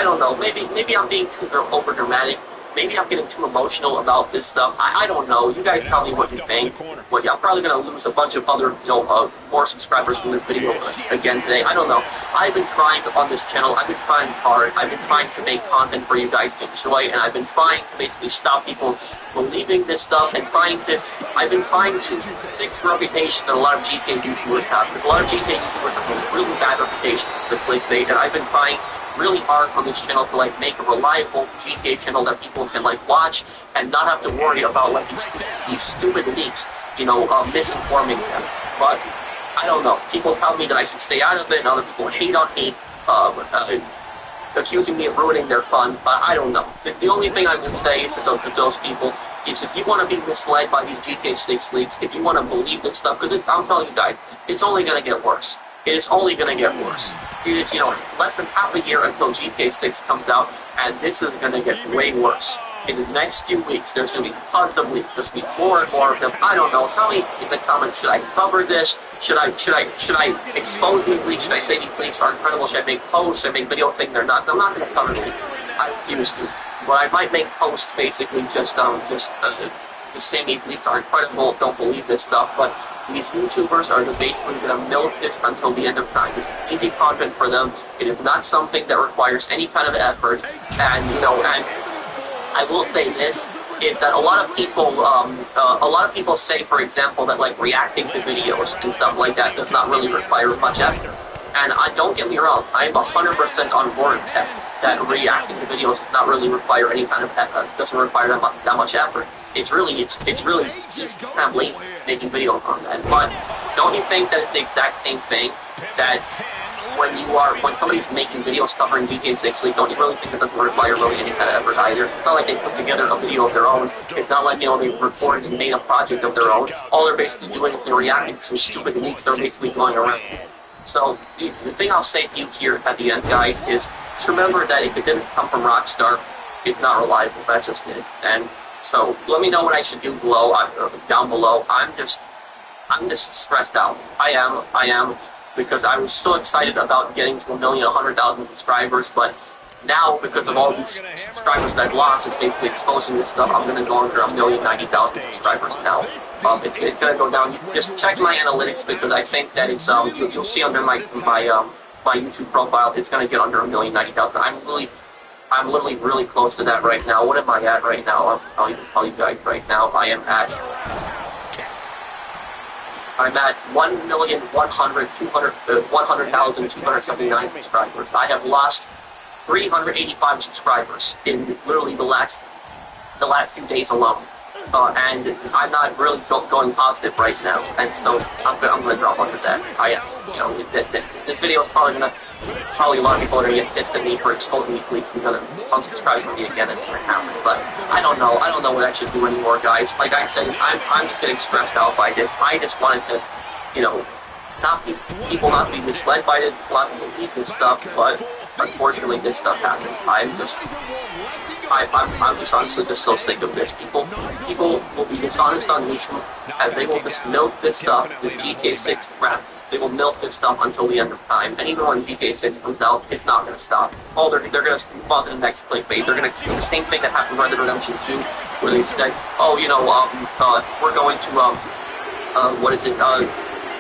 don't know, maybe I'm being too over dramatic, maybe I'm getting too emotional about this stuff. I don't know. You guys tell me what you think. Well, yeah, I'm probably going to lose a bunch of other, more subscribers from this video again today. I don't know. I've been trying on this channel. I've been trying hard. I've been trying to make content for you guys to enjoy, and I've been trying to basically stop people believing this stuff and I've been trying to fix the reputation that a lot of GTA YouTubers have. Because a lot of GTA YouTubers have a really bad reputation for clickbait, and I've been trying really hard on this channel to make a reliable GTA channel that people can watch and not have to worry about these stupid leaks, misinforming them. But I don't know. People tell me that I should stay out of it, and other people hate on me, accusing me of ruining their fun. But I don't know. The only thing I will say is to those people is if you want to be misled by these GTA 6 leaks, if you want to believe this stuff, because I'm telling you guys, it's only going to get worse. It is only going to get worse. It is, less than half a year until GTA 6 comes out, and this is going to get way worse. In the next few weeks, there's going to be tons of leaks. There's going to be more and more of them. I don't know. Tell me in the comments, should I cover this? Should I expose these leaks? Should I say these leaks are incredible? Should I make posts? Should I make video things they're not? I'm not going to cover leaks. I refuse to. But I might make posts basically just saying these leaks are incredible. Don't believe this stuff. But these YouTubers are basically going to milk this until the end of time. It's easy content for them. It is not something that requires any kind of effort. And I will say this, is that a lot of people say, for example, that reacting to videos and stuff like that does not really require much effort. And don't get me wrong, I'm 100% on board that reacting to videos does not really require any kind of effort, doesn't require that much effort. It's really just kind of lazy making videos on that. But don't you think that it's the exact same thing that when somebody's making videos covering GTA 6 leak, don't you really think it doesn't require really any kind of effort either? It's not like they put together a video of their own. It's not like, they recorded and made a project of their own. All they're basically doing is they're reacting to some stupid leaks that are basically going around. So, the thing I'll say to you here at the end, guys, is to remember that if it didn't come from Rockstar, it's not reliable. That's just it. And so, let me know what I should do down below. I'm just stressed out. I am. Because I was so excited about getting to 1,100,000 subscribers, but now, because of all these subscribers that I've lost, it's basically exposing this stuff. I'm going to go under 1,090,000 subscribers now. It's going to go down. Just check my analytics, because I think that it's you'll see under my YouTube profile, it's going to get under 1,090,000. I'm literally really close to that right now. What am I at right now? I'll even tell you guys right now. I'm at 1,100,279 subscribers. I have lost 385 subscribers in literally the last 2 days alone. And I'm not really going positive right now, and so I'm gonna drop under that. This video is probably a lot of people are gonna get pissed at me for exposing these leaks and gonna unsubscribe from me again. It's gonna happen, but I don't know what I should do anymore, guys. Like I said, I'm just getting stressed out by this. I just wanted to, not be misled by this, not to believe this stuff, but unfortunately this stuff happens. I'm just honestly just so sick of this. People will be dishonest on YouTube, and they will just milk this stuff, this GTA 6 crap. They will milk this stuff until the end of time. And even when GTA 6 comes out, it's not going to stop. They're going to move on to the next clickbait. They're going to do the same thing that happened with Red Dead Redemption 2, where they said, we're going to,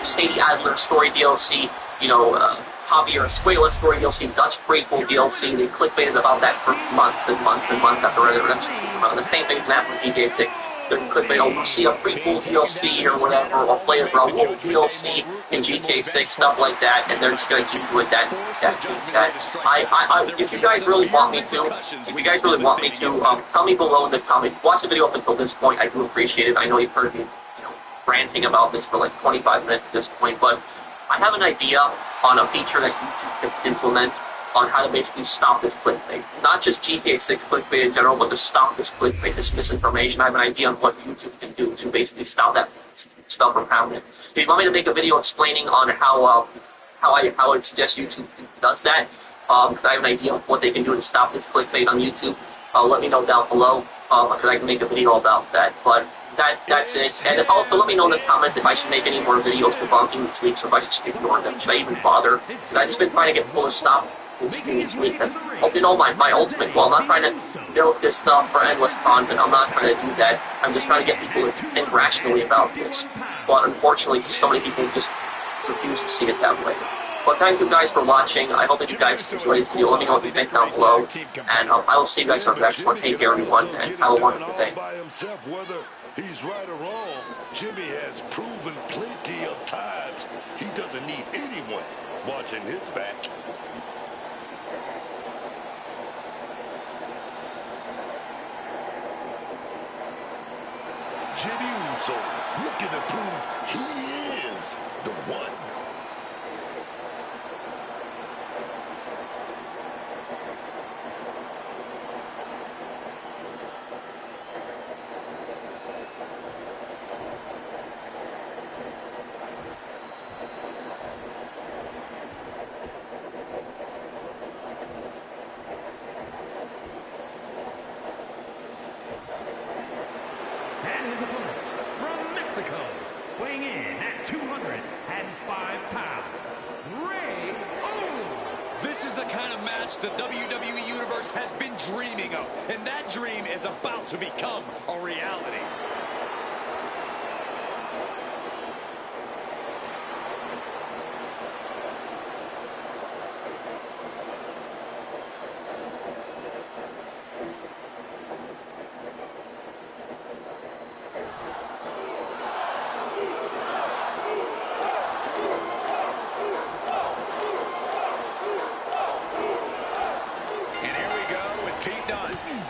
Sadie Adler story DLC, Javier Escuela story DLC, Dutch prequel DLC. They clickbaited about that for months and months and months after Red Dead Redemption 2. The same thing can happen with GTA 6. They're clickbait, we'll see a prequel DLC or whatever, or play a Raul DLC in GTA 6, stuff like that, and they're just gonna keep doing that. If you guys really want me to, tell me below in the comments. Watch the video up until this point. I do appreciate it. I know you've heard me, ranting about this for 25 minutes at this point, but I have an idea on a feature that YouTube can implement on how to basically stop this clickbait. Not just GTA 6 clickbait in general, but to stop this clickbait, this misinformation. I have an idea on what YouTube can do to basically stop that stuff from happening. If you want me to make a video explaining on how I would suggest YouTube does that, because I have an idea of what they can do to stop this clickbait on YouTube, let me know down below, because I can make a video about that. But that's it. And also let me know in the comments if I should make any more videos debunking these leaks, or if I should just ignore them. Should I even bother? I've just been trying to get people to stop beats me. Because, you know, my ultimate goal, I'm not trying to build this stuff for endless content. I'm not trying to do that. I'm just trying to get people to think rationally about this. But unfortunately, so many people just refuse to see it that way. But thank you guys for watching. I hope that you guys enjoyed this video. Let me know what you think down below. And I will see you guys on the next one. Take care, everyone, and have a wonderful day. He's right or wrong. Jimmy has proven plenty of times he doesn't need anyone watching his back. Jimmy Uso looking to prove he is the one. And his opponent from Mexico, weighing in at 205 pounds, Rey Uso. This is the kind of match the WWE Universe has been dreaming of, and that dream is about to become a reality.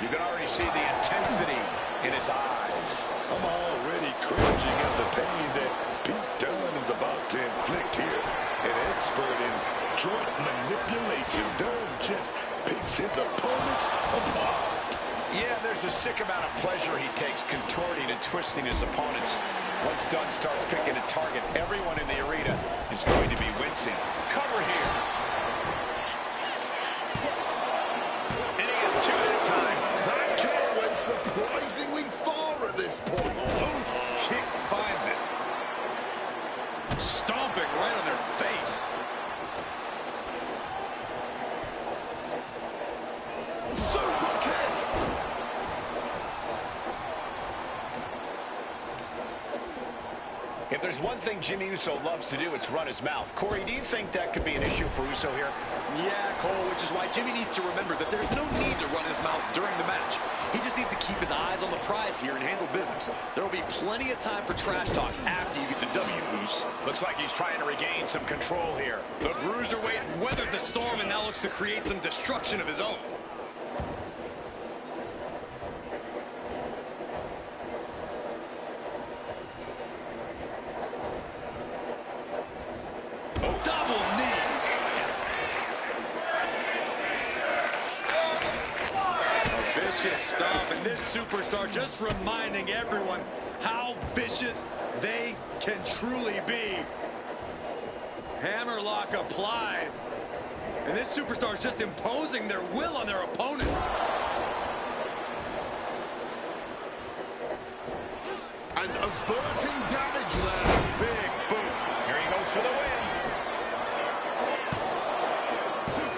You can already see the intensity in his eyes. I'm already cringing at the pain that Pete Dunne is about to inflict here. An expert in joint manipulation. Dunne just picks his opponents apart. Yeah, there's a sick amount of pleasure he takes contorting and twisting his opponents. Once Dunne starts picking a target, everyone in the arena is going to be wincing. Cover here. And he has two at a time. That kick went surprisingly far at this point. Oof, kick finds it. Stomping right on their face. Super kick. If there's one thing Jimmy Uso loves to do, it's run his mouth. Corey, do you think that could be an issue for Uso here? Yeah, Cole, which is why Jimmy needs to remember that there's no need to run his mouth during the match. He just needs to keep his eyes on the prize here and handle business. There will be plenty of time for trash talk after you get the W, Uso. Looks like he's trying to regain some control here. The Bruiserweight weathered the storm and now looks to create some destruction of his own. Stomp, and this superstar just reminding everyone how vicious they can truly be. Hammerlock applied, and this superstar is just imposing their will on their opponent. And averting damage there. Big boot. Here he goes for the win.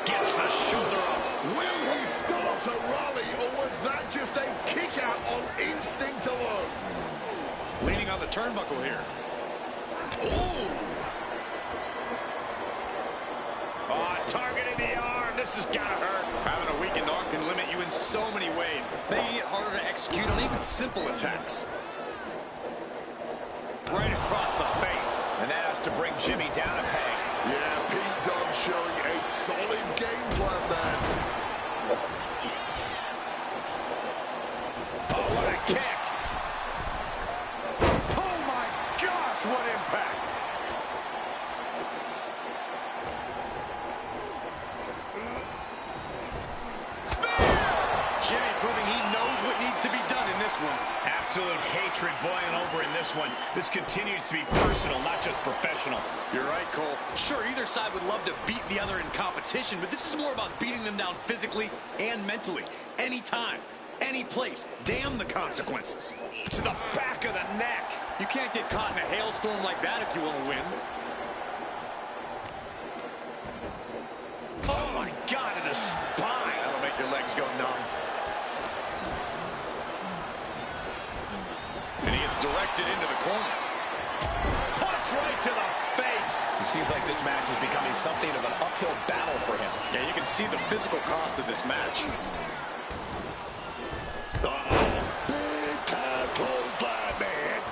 Gets the shoulder up. Will he start a rally, or was that just a kick out on instinct alone? Leaning on the turnbuckle here. Ooh. Oh, targeting the arm. This has got to hurt. Having a weakened arm can limit you in so many ways, making it harder to execute on even simple attacks. Right across the face. And that has to bring Jimmy down a peg. Yeah, Pete Dunne showing a solid game plan there. Oh, what a kick. Oh, my gosh, what impact. Spear! Jimmy proving he knows what needs to be done in this one. Absolute hatred boiling over in this one. This continues to be personal, not just professional. You're right, Cole. Sure, either side would love to beat the other in competition, but this is more about beating them down physically and mentally. Anytime, any place. Damn the consequences. To the back of the neck. You can't get caught in a hailstorm like that if you want to win. Oh, my God, in the spine. That'll make your legs go numb. And he is directed into the corner. Punch right to the face. It seems like this match is becoming something of an uphill battle for him. Yeah, you can see the physical cost of this match. Big time clothesline, man.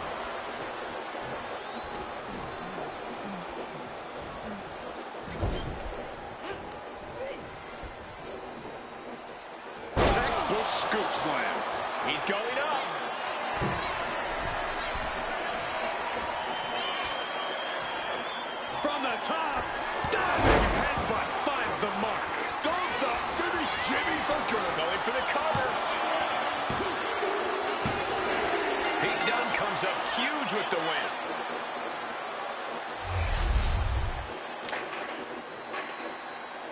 Textbook scoop slam. He's going up. From the top, diving headbutt finds the mark. Does that finish Jimmy for good? Going for the cover. Pete Dunne comes up huge with the win.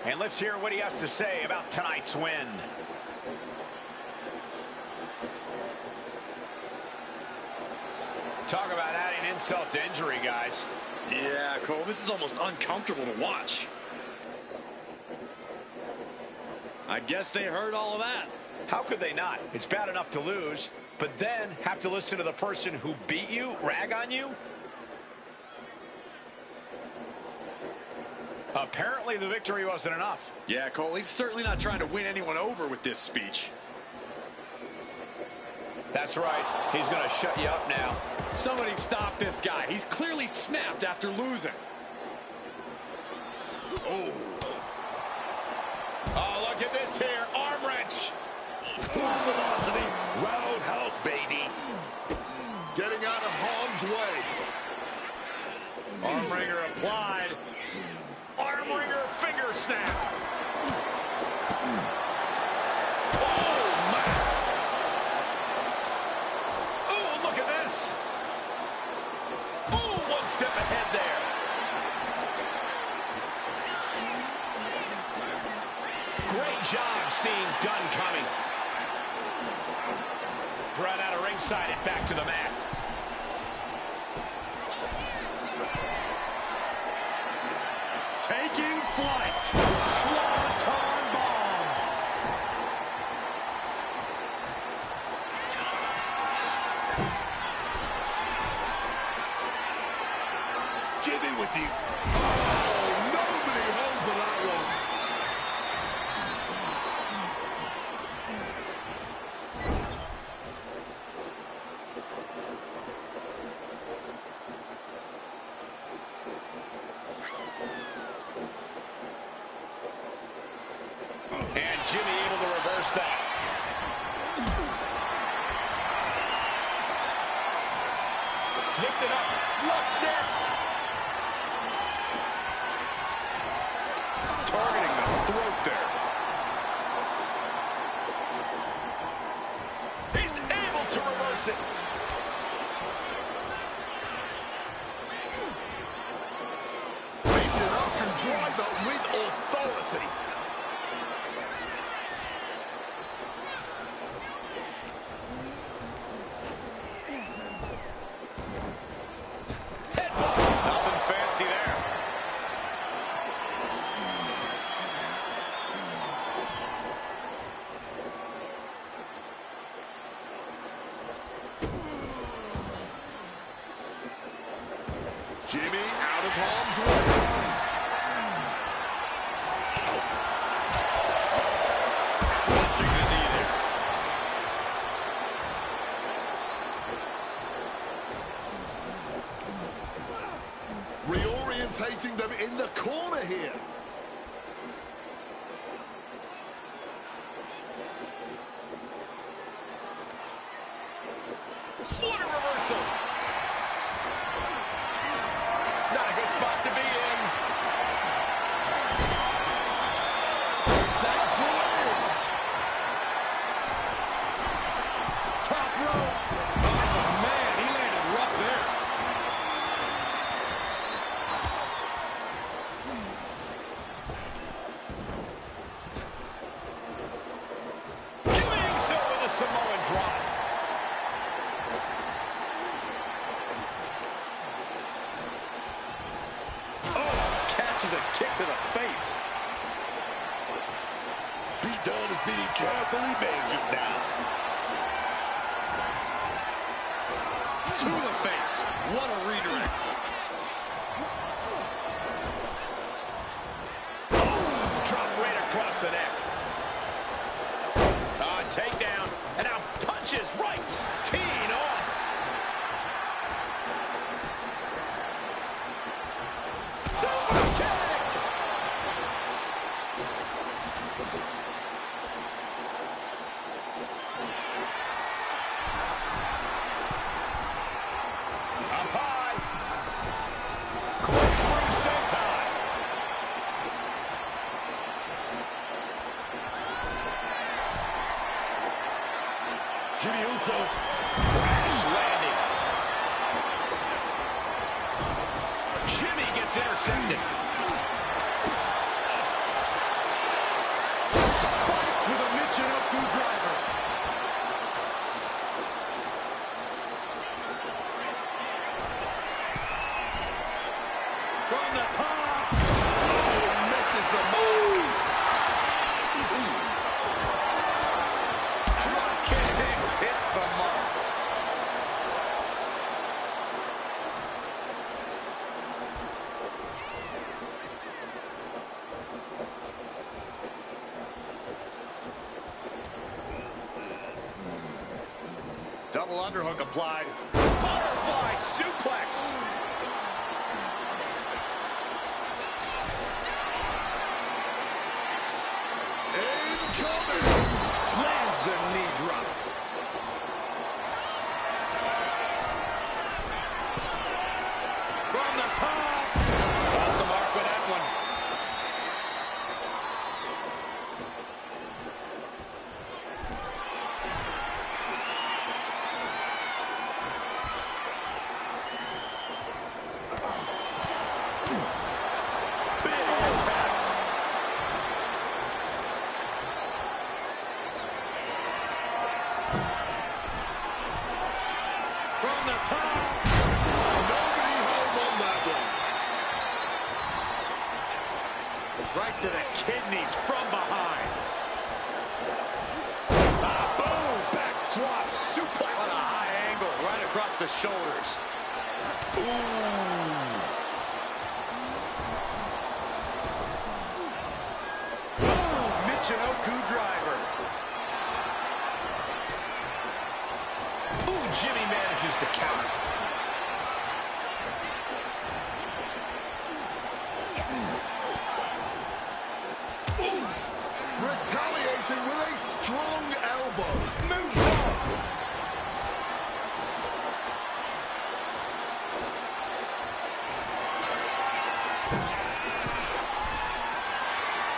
And let's hear what he has to say about tonight's win. Talk about adding insult to injury, guys. Yeah, Cole, this is almost uncomfortable to watch. I guess they heard all of that. How could they not? It's bad enough to lose, but then have to listen to the person who beat you rag on you? Apparently the victory wasn't enough. Yeah, Cole, he's certainly not trying to win anyone over with this speech. That's right. He's going to shut you up now. Somebody stop this guy. He's clearly snapped after losing. Oh. Oh, look at this here. Arm wrench. Full velocity, roundhouse, baby. Getting out of harm's way. Arm wringer applied. Arm wringer finger snap. Step ahead there. Great job seeing Dunne coming. Run out of ringside and back to the mat. Taking flight. Swanton bomb. Jimmy with the... Oh, nobody home for that one. And Jimmy able to reverse that. Lift it up. What's next? Targeting the throat there. He's able to reverse it. Facing up and driver with authority. Nothing fancy there. Jimmy out of harm's way. Crushing the knee there. Reorientating them in the corner here. Slaughter reversal. Not a good spot to be in. Set for win. Top rope. Oh, man, he landed rough there. Jimmy Uso with a Samoan drop. done is being carefully measured now. To the face. What a redirect. Oh, drop right across the neck. Takedown. And now punches right. Teeing off. Super kick. Up high. Corkscrew senton. Jimmy Uso. Crash landing. Jimmy gets intercepted. Spiked with a Michinoku driver. From the top. Oh, misses the move. Drop kick hits the mark. Double underhook applied. Butterfly suplex. Incoming. Lands the knee drop. From the top. Off the mark with that one. Big impact. From the top. Nobody home on that one. Right to the kidneys from behind. Boom! Backdrop suplex. On a high angle, right across the shoulders. Ooh. Michinoku driver. Ooh, Jimmy manages to counter. Retaliating with a strong elbow. Moves on.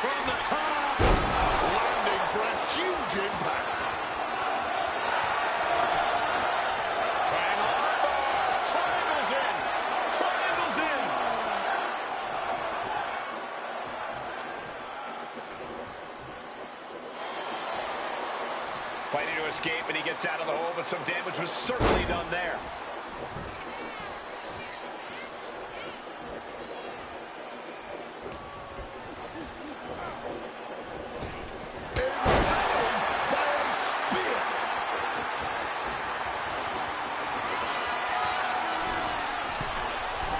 From the top. Landing for a huge impact. Triangle armbar. Triangles in. Triangles in. Fighting to escape, and he gets out of the hole, but some damage was certainly done there. Impaled by a spear.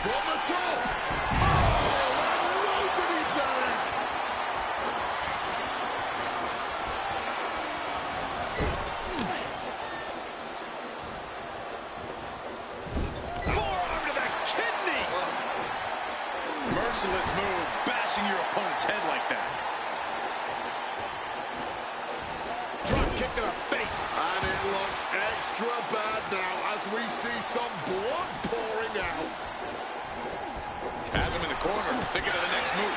From the top. Oh, and nobody's there. Forearm to the kidneys. Merciless move, bashing your opponent's head like that. Drop kick to the face. And it looks extra bad now as we see some blood pouring out. Has him in the corner, thinking of the next move.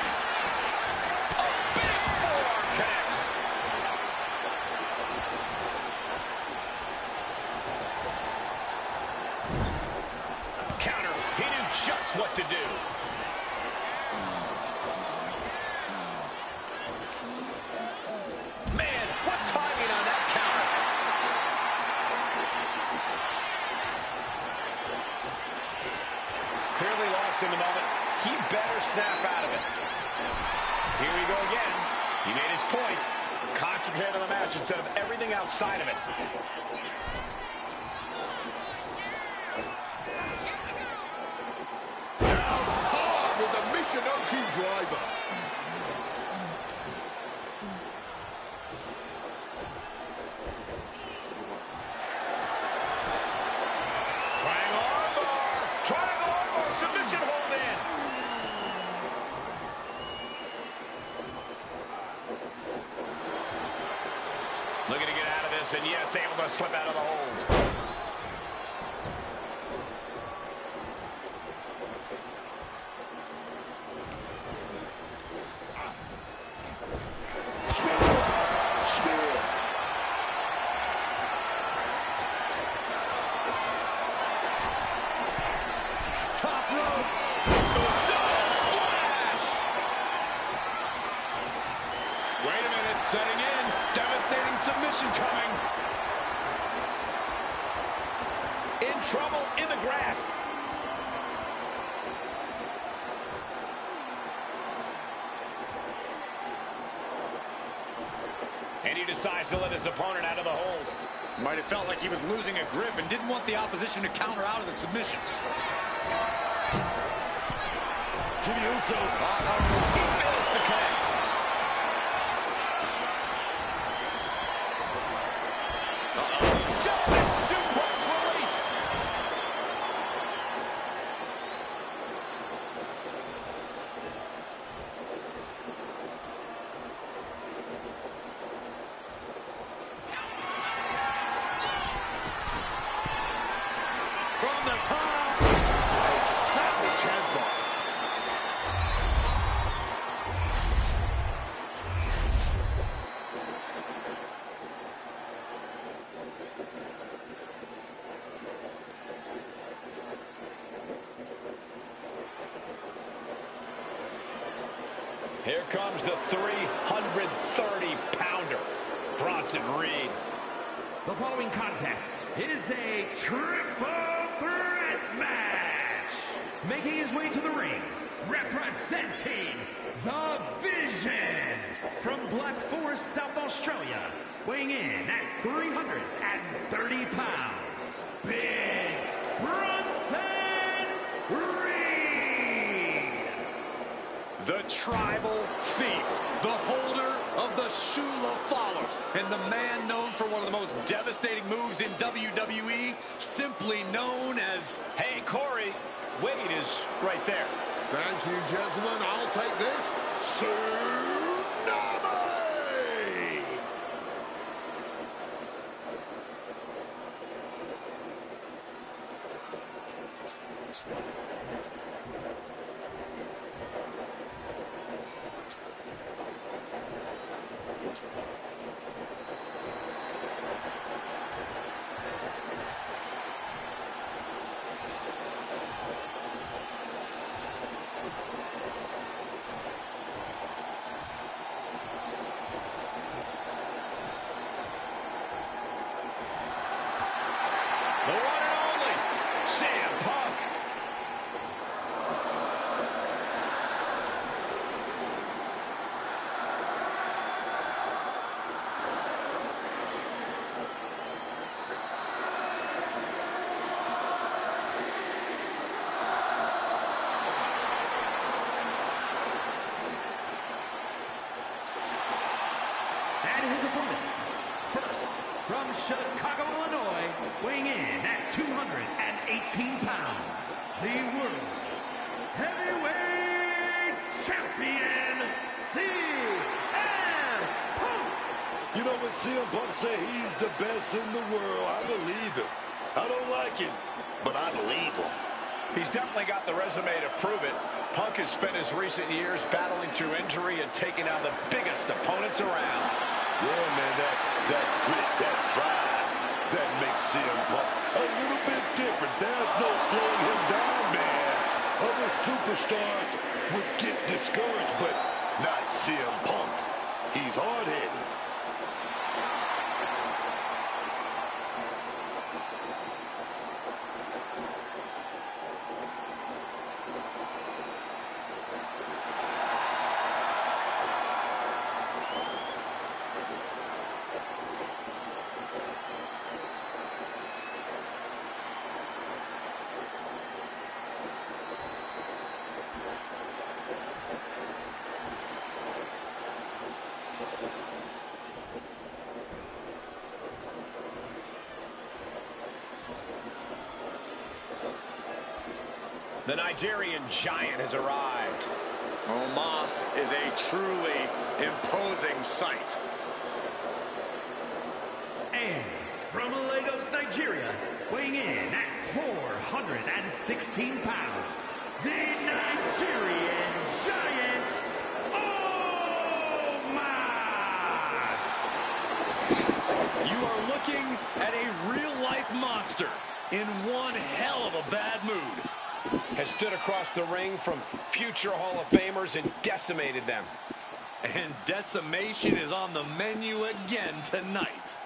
A big forearm connects. Counter, he knew just what to do. Man, what timing on that counter. Clearly lost in the moment. He better snap out of it. Here we go again. He made his point. concentrate on the match instead of everything outside of it. Down hard with the Michinoku driver. Triangle armbar, submission hold in. Looking to get out of this, and yes, able to slip out of the hold. Setting in. Devastating submission coming. In trouble, in the grasp. And he decides to let his opponent out of the hold. Might have felt like he was losing a grip and didn't want the opposition to counter out of the submission. Jimmy Uso. He fails to connect. Jumping suplex released. From the top. A savage headbutt. Here comes the 330-pounder, Bronson Reed. The following contest is a triple threat match. Making his way to the ring, representing the Vision from Black Forest, South Australia, weighing in at 330 pounds, Big Bronson Reed. The tribal thief, the holder of the Shula Follower, and the man known for one of the most devastating moves in WWE, simply known as... Hey, Corey, Wade is right there. Thank you, gentlemen. I'll take this. Tsunami! The one and only CM Punk. And his opponents, first from Chicago, Illinois, weighing in at 218 pounds, the World Heavyweight Champion, CM Punk. You know when CM Punk say he's the best in the world, I believe him. I don't like him, but I believe him. He's definitely got the resume to prove it. Punk has spent his recent years battling through injury and taking down the biggest opponents around. Yeah, man, that grit, that drive, that makes CM Punk a little bit different. There's no slowing him down, man. Other superstars would get discouraged, but not CM Punk. He's hard-headed. The Nigerian giant has arrived. Omos is a truly imposing sight. And from Lagos, Nigeria, weighing in at 416 pounds, the Nigerian giant, Omos! You are looking at a real-life monster in one hell of a bad mood. Has stood across the ring from future Hall of Famers and decimated them. And decimation is on the menu again tonight.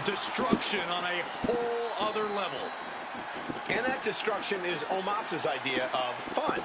Destruction on a whole other level. And that destruction is Omos's idea of fun.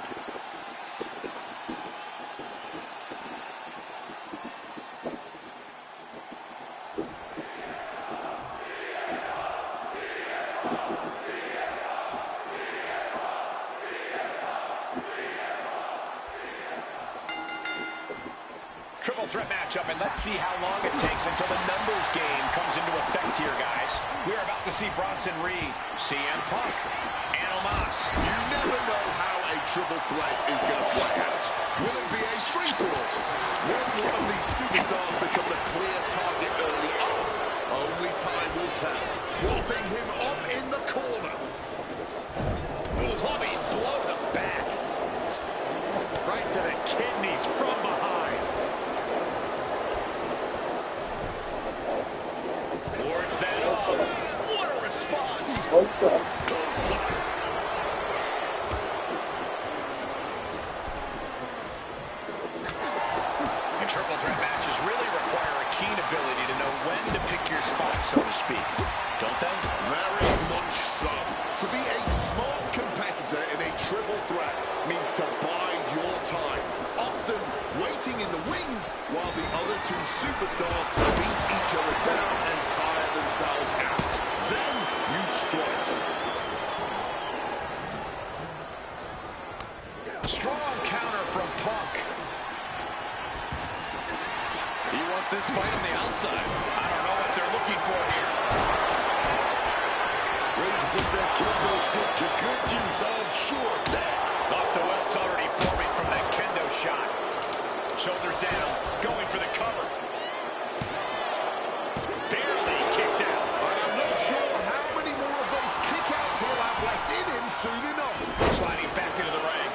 Triple threat matchup, and let's see how long it takes until the numbers game comes into effect here, guys. We're about to see Bronson Reed, CM Punk, and Omos. You never know how a triple threat is going to play out. Will it be a free-for-all? Will one of these superstars become the clear target early on? Only time will tell. Propping him up in the corner. Clubbing blow to the back. Right to the kidneys from behind. Forge that off. What a response. And triple threat matches really require a keen ability to know when to pick your spot, so to speak. Don't they? Very much so. To be a smart competitor in a triple threat means to bide your time. Often waiting in the wings while the other two superstars beat each other down and tire themselves out. Then you strike. Strong counter from Punk. He wants this fight on the outside. I don't know what they're looking for here. Ready to put that kendo stick to good use, I'm sure of that. Off the welt's already forming from that kendo shot. Shoulders down, going for the cover. Barely kicks out. I'm not sure how many more of those kickouts he'll have left in him soon enough. Sliding back into the ring.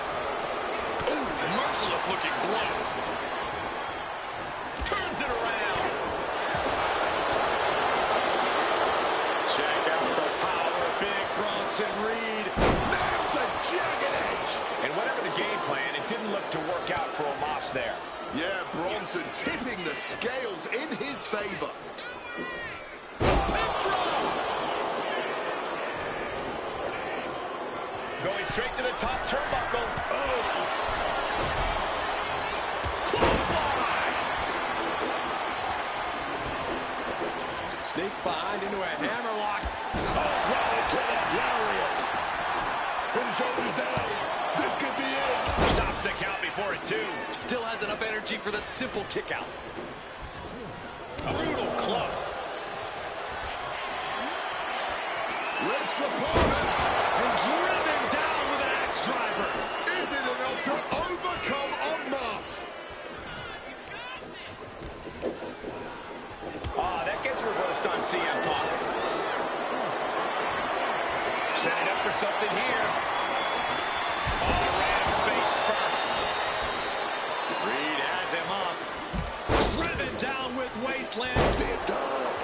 Ooh, merciless looking blow. Turns it around. Check out the power, big Bronson Reed. Nails a jagged edge. And whatever the game plan, it didn't look to work out for Omos there. Yeah, Bronson tipping the scales in his favor. Going straight to the top turnbuckle. Sneaks behind into a hammerlock. Right to the lariat. Put his shoulders down. This could be it. Stops the count before it, too. Still has enough energy for the simple kick out. A brutal club. Lifts opponent. And driven down with an axe driver. Is it enough to overcome Omos? That gets reversed on CM Punk. Setting up for something here. Ran face first. Reed has him up. Driven down with Wasteland. See it done.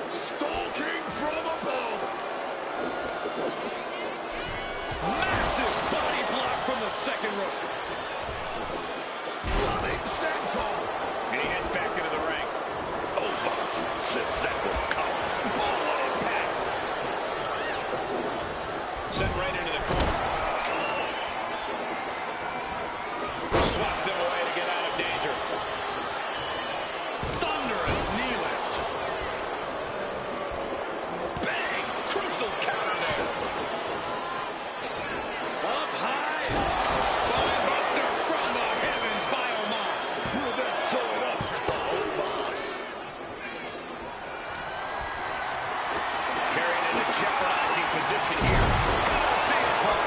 Stalking from above. Massive body block from the second rope. Running senton. And he heads back into the ring. Omos says that will come. Ball impact. Sent right into the corner. Swats him away to get out of danger. Thunderous knee lift. Spinebuster from the heavens by Omos. Will that sew it up for Omos? Carried into jeopardizing position here. CM Punk.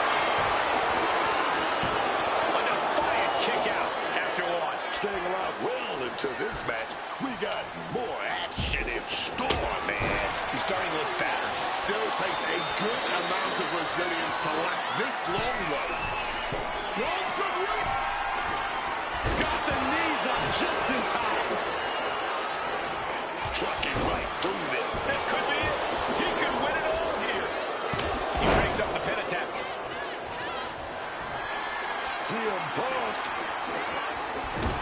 A defiant kick out after one. Staying alive well into this match. We got more action in store, man. He's starting to look battered. Still takes a good amount of resilience to last this long, though. Bronson Reed Got the knees up just in time. Trucking right through them. This could be it. He could win it all here. He breaks up the pin attempt. CM Punk.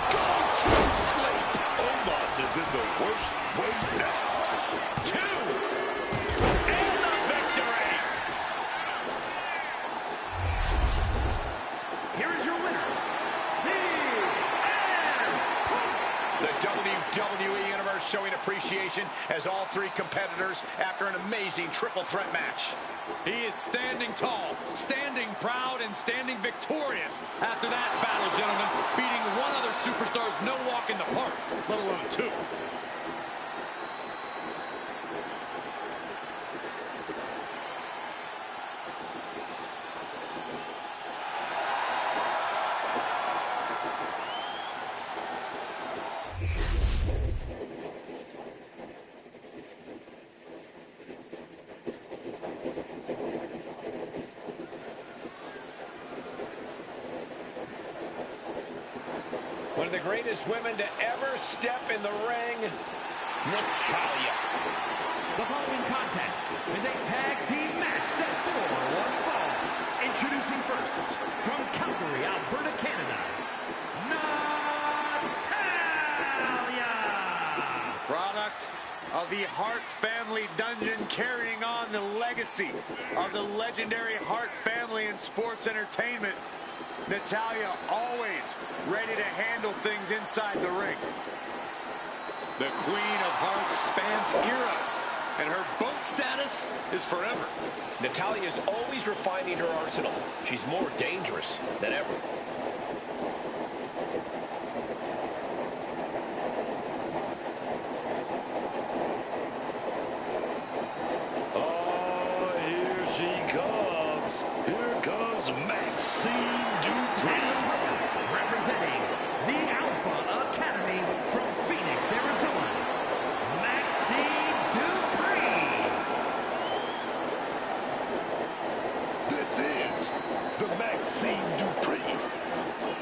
Go to sleep. Omos is in the worst way now. 2. And the victory. Here is your winner, CM Punk. The WWE Universe showing appreciation as all 3 competitors after an amazing triple threat match. He is standing tall, standing proud, and standing victorious after that battle, gentlemen, beating one other superstar's no walk in the park, let alone 2. One of the greatest women to ever step in the ring, Natalya. The following contest is a tag team match set for one fall. Introducing first, from Calgary, Alberta, Canada, Natalya. Product of the Hart family dungeon, carrying on the legacy of the legendary Hart family in sports entertainment. Natalya always ready to handle things inside the ring. The Queen of Hearts spans eras, and her boat status is forever. Natalya is always refining her arsenal. She's more dangerous than ever. Oh, here she comes. Here comes Maxine Dupree. Representing the Alpha Academy from Phoenix, Arizona, Maxine Dupree. This is the Maxine Dupree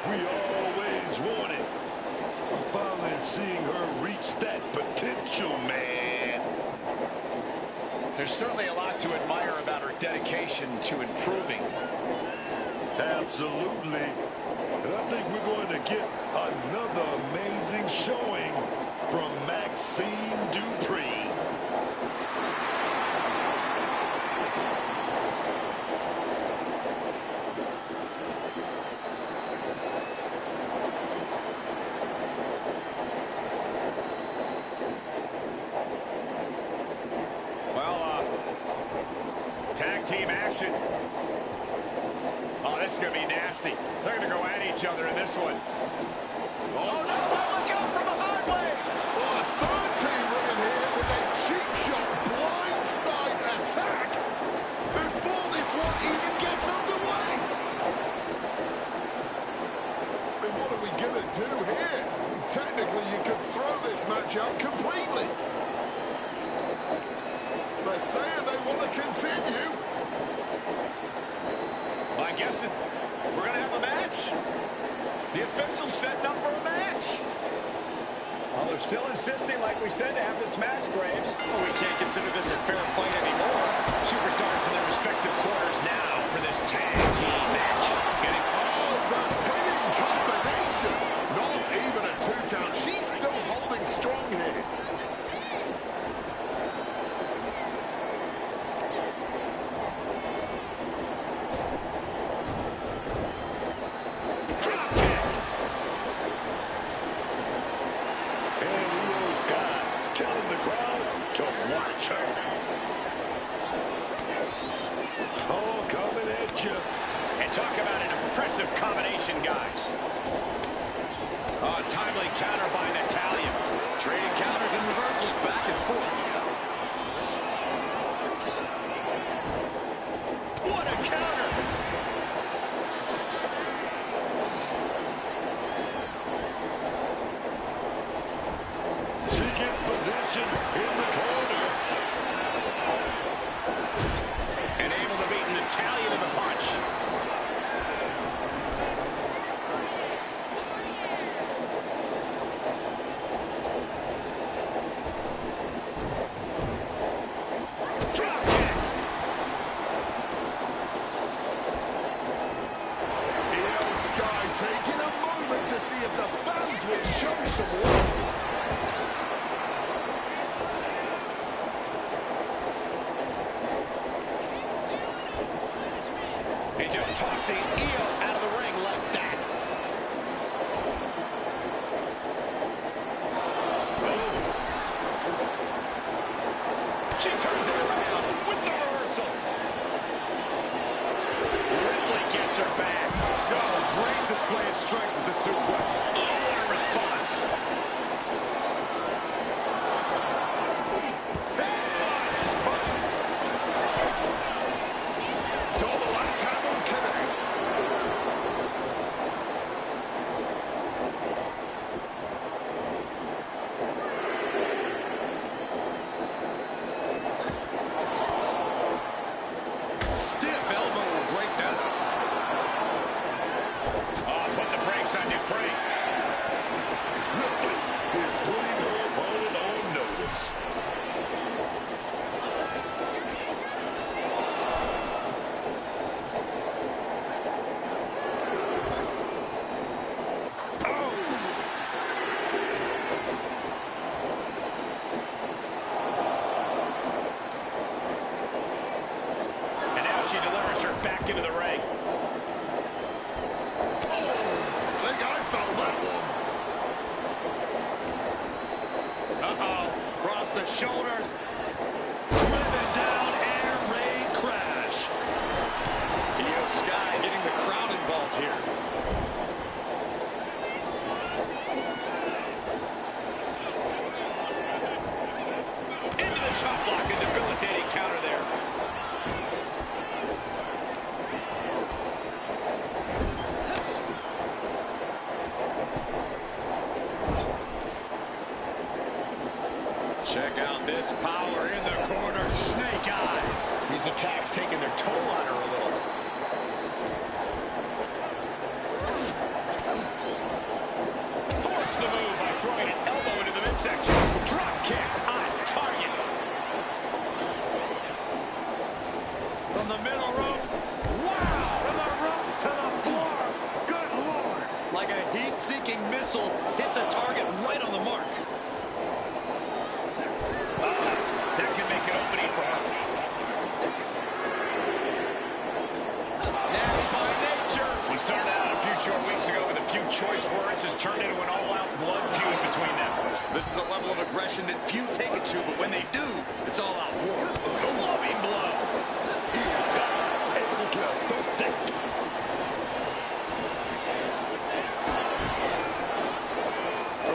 we always wanted. I'm finally seeing her reach that potential, man. There's certainly a lot to admire about her dedication to improving. Absolutely. And I think we're going to get another amazing showing from Maxine Dupree. Well, tag team action. Oh, this is going to be nasty. They're going to go at each other in this one. Oh, no, look out from the hard way. Well, a third team running here with a cheap shot blindside attack before this one even gets underway. I mean, what are we going to do here? Technically, you could throw this match out completely. They're saying they want to continue. I guess we're going to have a match. The officials setting up for a match. Well, they're still insisting, like we said, to have this match, Graves. Well, we can't consider this a fair fight anymore. Superstars in their respective quarters now for this tag team match. Getting the pinning combination. Not even a 2 count. She's still holding strong here. Oh, coming at you. And talk aggressive combination, guys. Oh, timely counter by Natalya. Trading counters and reversals back and forth. What a counter! She gets position in the corner. And able to beat Natalya to the punch. Drop kick. Io Sky taking a moment to see if the fans will show some love. And just tossing Io out of the ring like that. She turns it around with the reversal. Ripley gets her back. Oh, great display of strength with the suplex. Oh, what a response. Double axe handle connects. Stiff elbow will break that up. Oh, put the brakes on Dupree. Ripley is putting her opponent on notice. And now she delivers her back into the ring. I think I found that one. Uh-oh. Across the shoulders. Driven down, air raid crash. Io Sky getting the crowd involved here. Into the chop block, a debilitating counter there. Check out this power in the corner. Snake eyes. These attacks taking their toll on her a little. Thwarts the move by throwing an elbow into the midsection. Drop kick on target. From the middle rope. Wow! From the ropes to the floor. Good Lord. Like a heat-seeking missile, hit the target right on the mark. That can make an opening for her. Nasty by nature. We started out a few short weeks ago with a few choice words. Has turned into an all-out blood feud between them. This is a level of aggression that few take it to, but when they do, it's all-out war. The loving blow.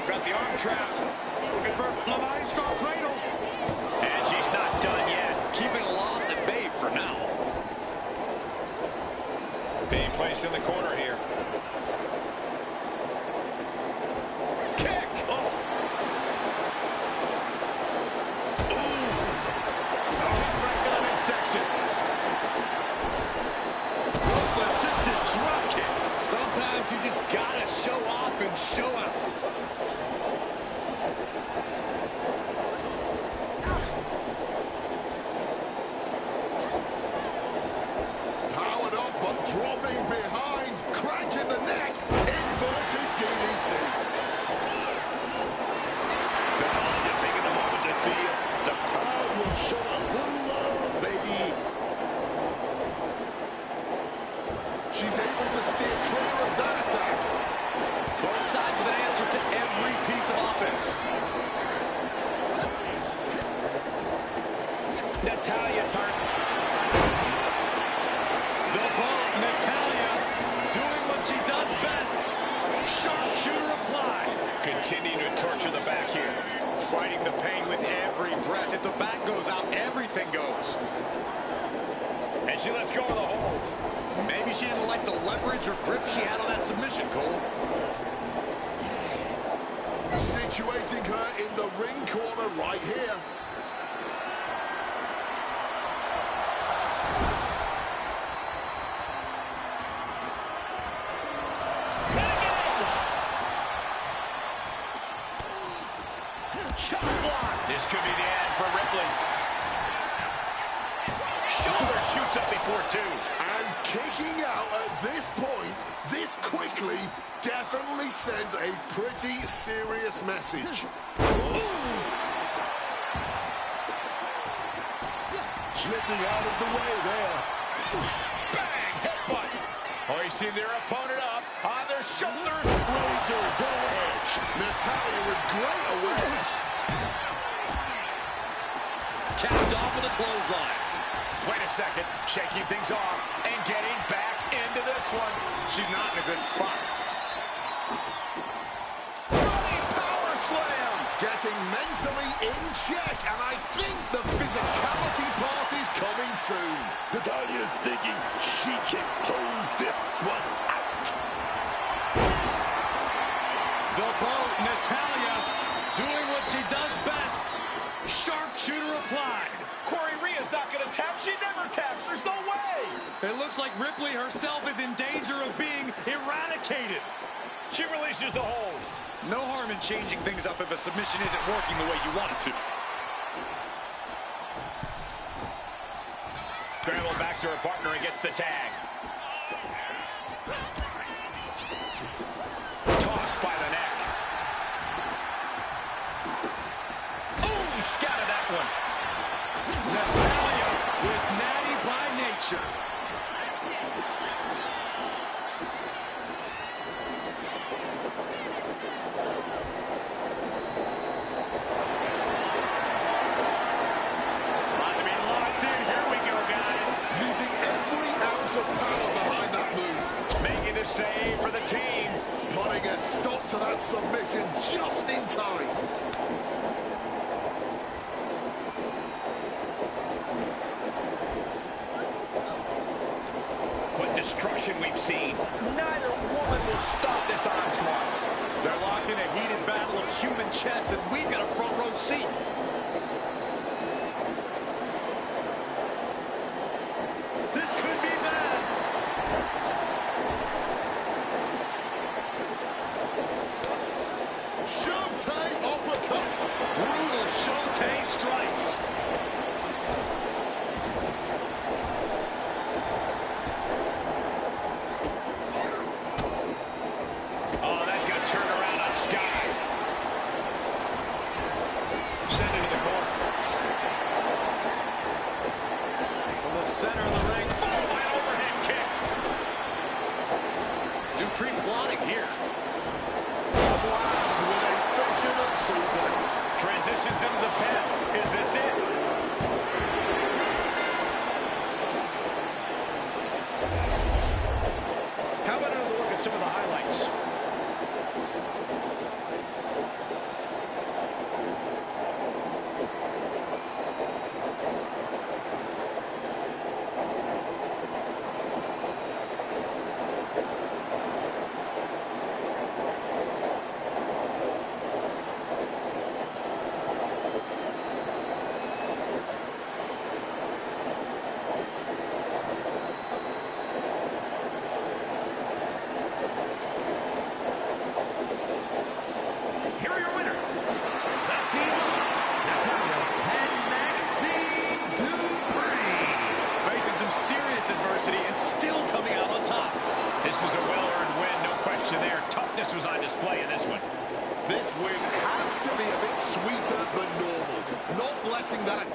Got the arm trapped. Looking for La Maestro Cradle. And she's not done yet. Keeping a loss at bay for now. Being placed in the corner here. Kick! Oh! Right to the midsection. Assisted drop kick. Sometimes you just gotta show off and show out. Powered up but dropping behind. Crank in the neck. Inverted DDT. Natalya taking a moment to see if the crowd will show a little love, baby. She's able to steer clear of that attack. Both sides with an answer to every piece of offense. Natalya turns. The ball, Natalya, doing what Continuing to torture the back here. Fighting the pain with every breath. If the back goes out, everything goes. And she lets go of the hold. Maybe she didn't like the leverage or grip she had on that submission, Cole. Situating her in the ring corner right here. Shot block. This could be the end for Ripley. Shoulder shoots up before two. And kicking out at this point, this quickly, definitely sends a pretty serious message. Slipping out of the way there. Bang! Headbutt. Hoisting their opponent up on their shoulders. Razor's edge. Natalya with great awareness. Capped off with a clothesline. Wait a second. Shaking things off and getting back into this one. She's not in a good spot. Running power slam. Getting mentally in check, and I think the physicality part is coming soon. Natalya's thinking she can pull this one out. The boat, Natalya, doing what she does best. Sharpshooter applied. Corey Rhea's not going to tap. She never taps. There's no way. It looks like Ripley herself is in danger of being eradicated. She releases the hold. No harm in changing things up if a submission isn't working the way you want it to. Scramble back to her partner and gets the tag. Tossed by the neck. Oh, scattered that one. Natalya with natty by nature. About to be locked in. Here we go, guys. Using every ounce of power behind that move. Making the save for the team. Putting a stop to that submission just in time. What destruction we've seen. Neither woman will stop this onslaught. They're locked in a heated battle of human chess, and we've got a front row seat. This could be bad. Showtime uppercut. Brutal Showtime strikes. Oh, that good turnaround on Sky. Send it to the corner. From the center of the ring. Oh, an overhead kick. Dupree plotting here. Slammed with a fisherman suplex. Transitions into the pin. Is this it? How about another look at some of the highlights? Here are your winners. The team of Natalya and Maxine Dupree. Facing some serious adversity and still coming out on top. This is a well-earned win, no question there. Toughness was on display in this one. This win has to be a bit sweeter than normal. Not letting that...